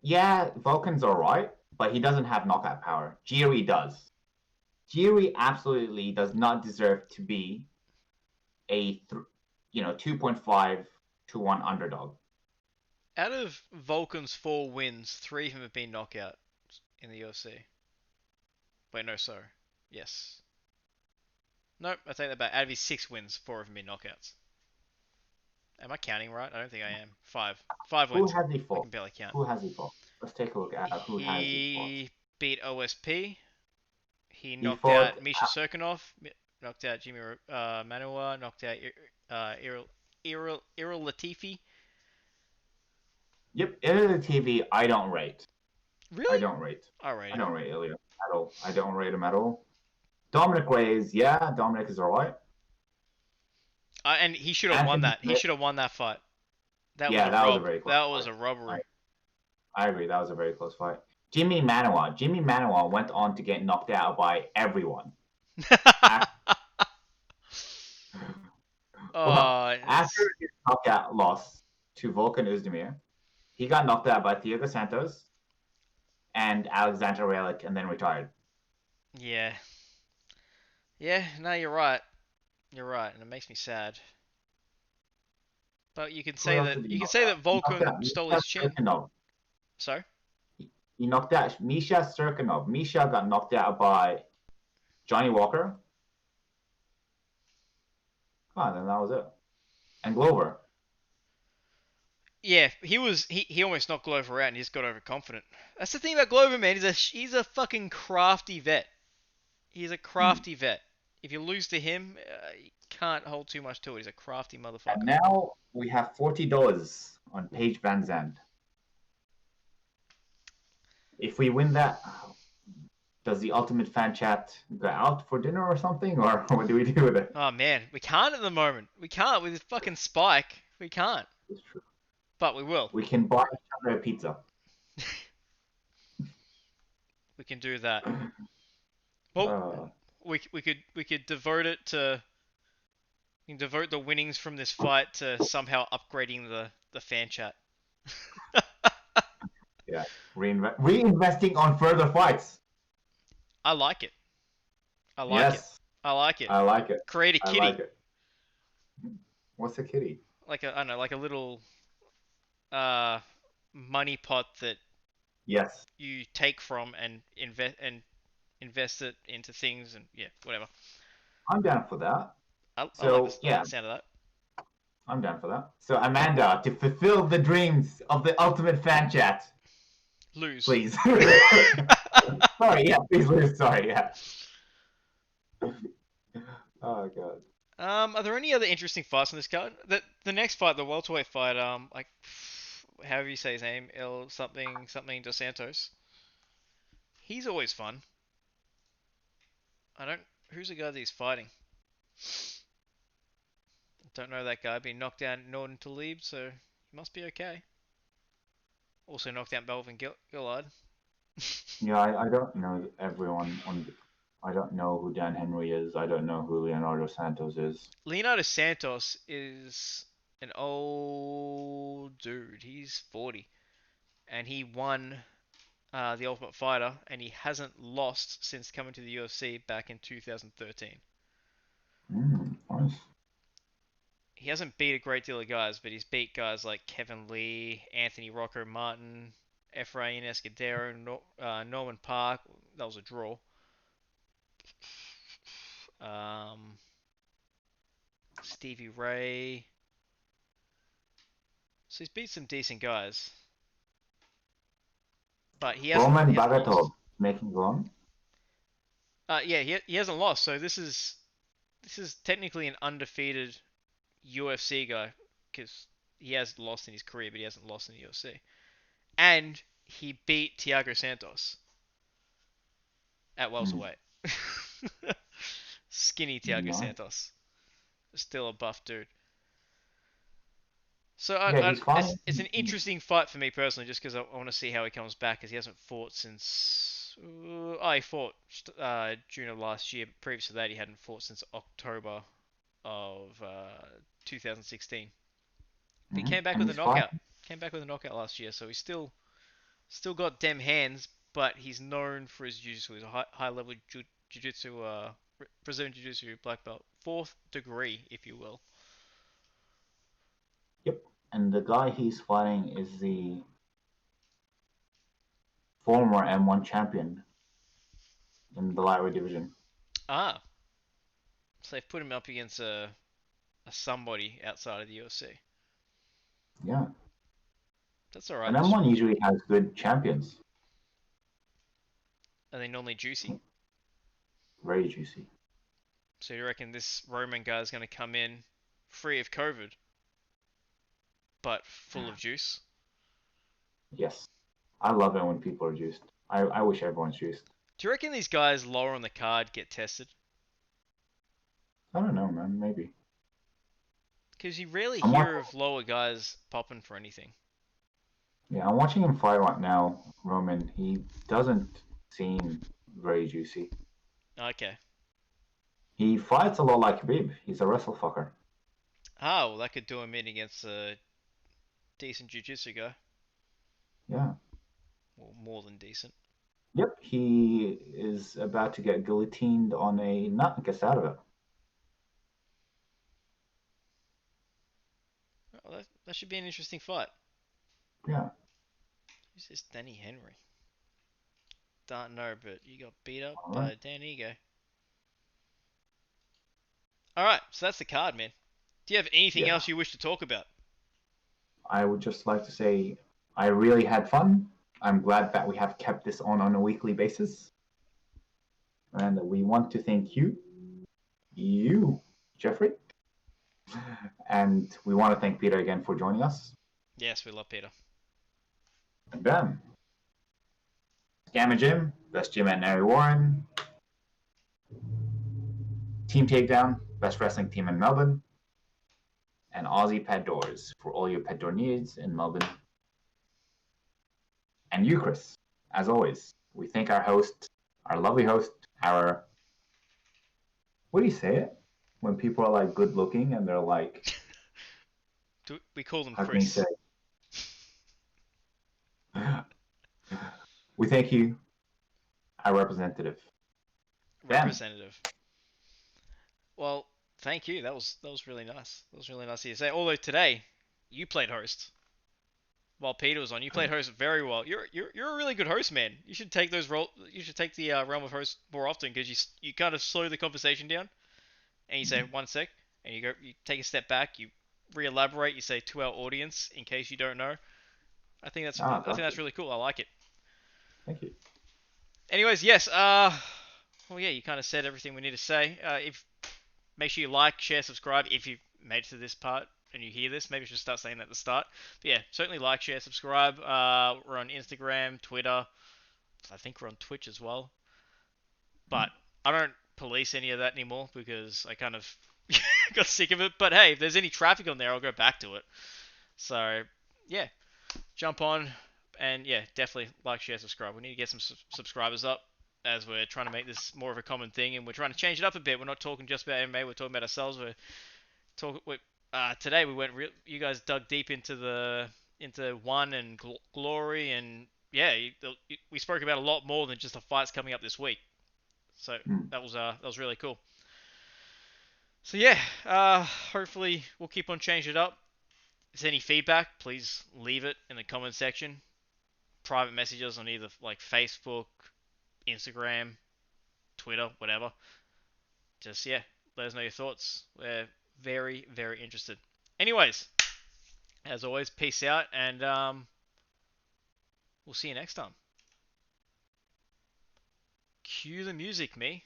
yeah, Vulcan's alright, but he doesn't have knockout power. Jiri does. Jiri absolutely does not deserve to be a 2.5 to 1 underdog. Out of Vulcan's 4 wins, 3 of them have been knockouts in the UFC. Wait, no, sorry. Yes. Nope, I take that back. Out of his 6 wins, 4 of them have been knockouts. Am I counting right? I don't think I am. 5. 5 Who wins. has he I fought? can barely count. Who has he fought? Let's take a look at who has he fought. He beat OSP. He He knocked fought. out Misha Serkinov. Knocked out Jimmy Manuwa. Knocked out Iril Latifi. Yep, Ilya TV. I don't rate. I Really? don't rate. I rate I him. don't rate Ilya at all. I don't rate him at all. Dominic Reyes, yeah, Dominic is alright. And he should have won Anthony that. He Smith, should have won that fight. That was yeah, a that was a rob. very close That was fight. a robbery. I agree, that was a very close fight. Jimmy Manuwa. Jimmy Manuwa went on to get knocked out by everyone. Well, after his knockout loss to Volkan Oezdemir, he got knocked out by Thiago Santos and Alexander Relic and then retired. Yeah. Yeah, no, you're right. You're right, and it makes me sad. But you can Who say else that did he you can knock say out? that He knocked Vulcan out stole Misha his chin. Serkinov. Sorry? He knocked out Misha Serkinov. Misha got knocked out by Johnny Walker. Oh, then that was it. And Glover. Yeah, he almost knocked Glover out and he just got overconfident. That's the thing about Glover, man. He's a fucking crafty vet. He's a crafty vet. If you lose to him, you can't hold too much to it. He's a crafty motherfucker. And now we have $40 on Paige Van Zandt. If we win that, does the Ultimate Fan Chat go out for dinner or something? Or what do we do with it? Oh man, we can't at the moment. We can't with this fucking spike. We can't. It's true. But we will. We can buy each other a pizza. We can do that. Well, we could devote it to. We can devote the winnings from this fight to somehow upgrading the fan chat. Yeah, reinvesting on further fights. I like it. I like it. Yes, I like it. I like it. Create a I kitty. like it. What's a kitty? Like I don't know, like a little money pot that Yes. you take from and invest it into things and yeah, whatever. I'm down for that. I like So, I like the sound of that. I'm down for that. So, Amanda, to fulfill the dreams of the Ultimate Fan Chat, Lose. please. Sorry, yeah, please lose. Sorry, yeah. Oh, God. Are there any other interesting fights on this card? The next fight, the welterweight fight, like however you say his name, El something something dos Santos. He's always fun. I don't. Who's the guy that he's fighting? Don't know that guy. Been knocked down Norton Talib, so he must be okay. Also knocked out Melvin Gillard. Yeah, I don't know everyone on. I don't know who Dan Henry is. I don't know who Leonardo Santos is. Leonardo Santos is an old dude. He's 40, and he won the Ultimate Fighter, and he hasn't lost since coming to the UFC back in 2013. Nice. He hasn't beat a great deal of guys, but he's beat guys like Kevin Lee, Anthony Rocco Martin, Efrain Escudero, Norman Park. That was a draw. Stevie Ray. So he's beat some decent guys, but he hasn't. Roman He hasn't lost. Bagatov making run. Yeah, he hasn't lost. So this is technically an undefeated UFC guy because he has lost in his career, but he hasn't lost in the UFC. And he beat Thiago Santos at welterweight. Skinny Thiago Nice. Santos, still a buff dude. So Yeah, he's fine. it's an interesting fight for me personally, just because I want to see how he comes back, because he hasn't fought since. He fought June of last year. But previous to that, he hadn't fought since October of 2016. But he came back And with a he's knockout. fine. Came back with a knockout last year, so he's still Still got dem hands, but he's known for his jiu-jitsu. He's a high level jiu-jitsu, Brazilian jiu-jitsu black belt, fourth degree, if you will. Yep. And the guy he's fighting is the former M1 champion in the lightweight division. Ah, so they've put him up against a somebody outside of the UFC. Yeah. That's all right. And M1 usually has good champions. Are they normally juicy? Very juicy. So you reckon this Roman guy is going to come in free of COVID, but full of juice? Yes. I love it when people are juiced. I wish everyone's juiced. Do you reckon these guys lower on the card get tested? I don't know, man. Maybe. Because you rarely I'm hear watching, of lower guys popping for anything. yeah, I'm watching him fight right now, Roman. He doesn't seem very juicy. Okay. He fights a lot like Khabib. He's a wrestle fucker. Ah, well, that could do him in against a decent jiu-jitsu guy. Yeah. Well, more than decent. Yep. He is about to get guillotined on a nut and gets out of it. Oh, that should be an interesting fight. Yeah. Who's this Danny Henry? Don't know, but you got beat up All by right. Dan Ego. Alright, so that's the card, man. Do you have anything Yeah. else you wish to talk about? I would just like to say I really had fun. I'm glad that we have kept this on a weekly basis. And we want to thank you, Jeffrey. And we want to thank Peter again for joining us. Yes, we love Peter. Ben. Gamma Gym, best gym at Nary Warren. Team Takedown, best wrestling team in Melbourne. And Aussie Pet Doors for all your pet door needs in Melbourne. And you, Chris, as always, we thank our host, our lovely host, our. What do you say it? When people are like good looking and they're like. We call them How can you Chris. say? We thank you, our representative. Representative. Well, thank you. That was really nice. That was really nice of you to say. Although today, you played host. While Peter was on, you played host very well. You're a really good host, man. You should take those role. You should take the realm of host more often because you kind of slow the conversation down and you say 1 sec and you take a step back. You re-elaborate. You say to our audience in case you don't know. I think that's really cool. I like it. Thank you. Anyways, yes. Well, yeah, you kind of said everything we need to say. If make sure you like, share, subscribe if you made it to this part and you hear this. Maybe I should start saying that at the start. But yeah, certainly like, share, subscribe. We're on Instagram, Twitter. I think we're on Twitch as well. But I don't police any of that anymore because I kind of got sick of it. But hey, if there's any traffic on there, I'll go back to it. So yeah, jump on and yeah, definitely like, share, subscribe. We need to get some subscribers up as we're trying to make this more of a common thing and we're trying to change it up a bit. We're not talking just about MMA, we're talking about ourselves. Today we went you guys dug deep into one and glory and yeah, we spoke about a lot more than just the fights coming up this week. So that was really cool. So yeah, hopefully we'll keep on changing it up. If there's any feedback, please leave it in the comment section. Private messages on either like Facebook, Instagram, Twitter, whatever. Just yeah, let us know your thoughts. We're very, very interested. Anyways, as always, peace out, and we'll see you next time. Cue the music, me.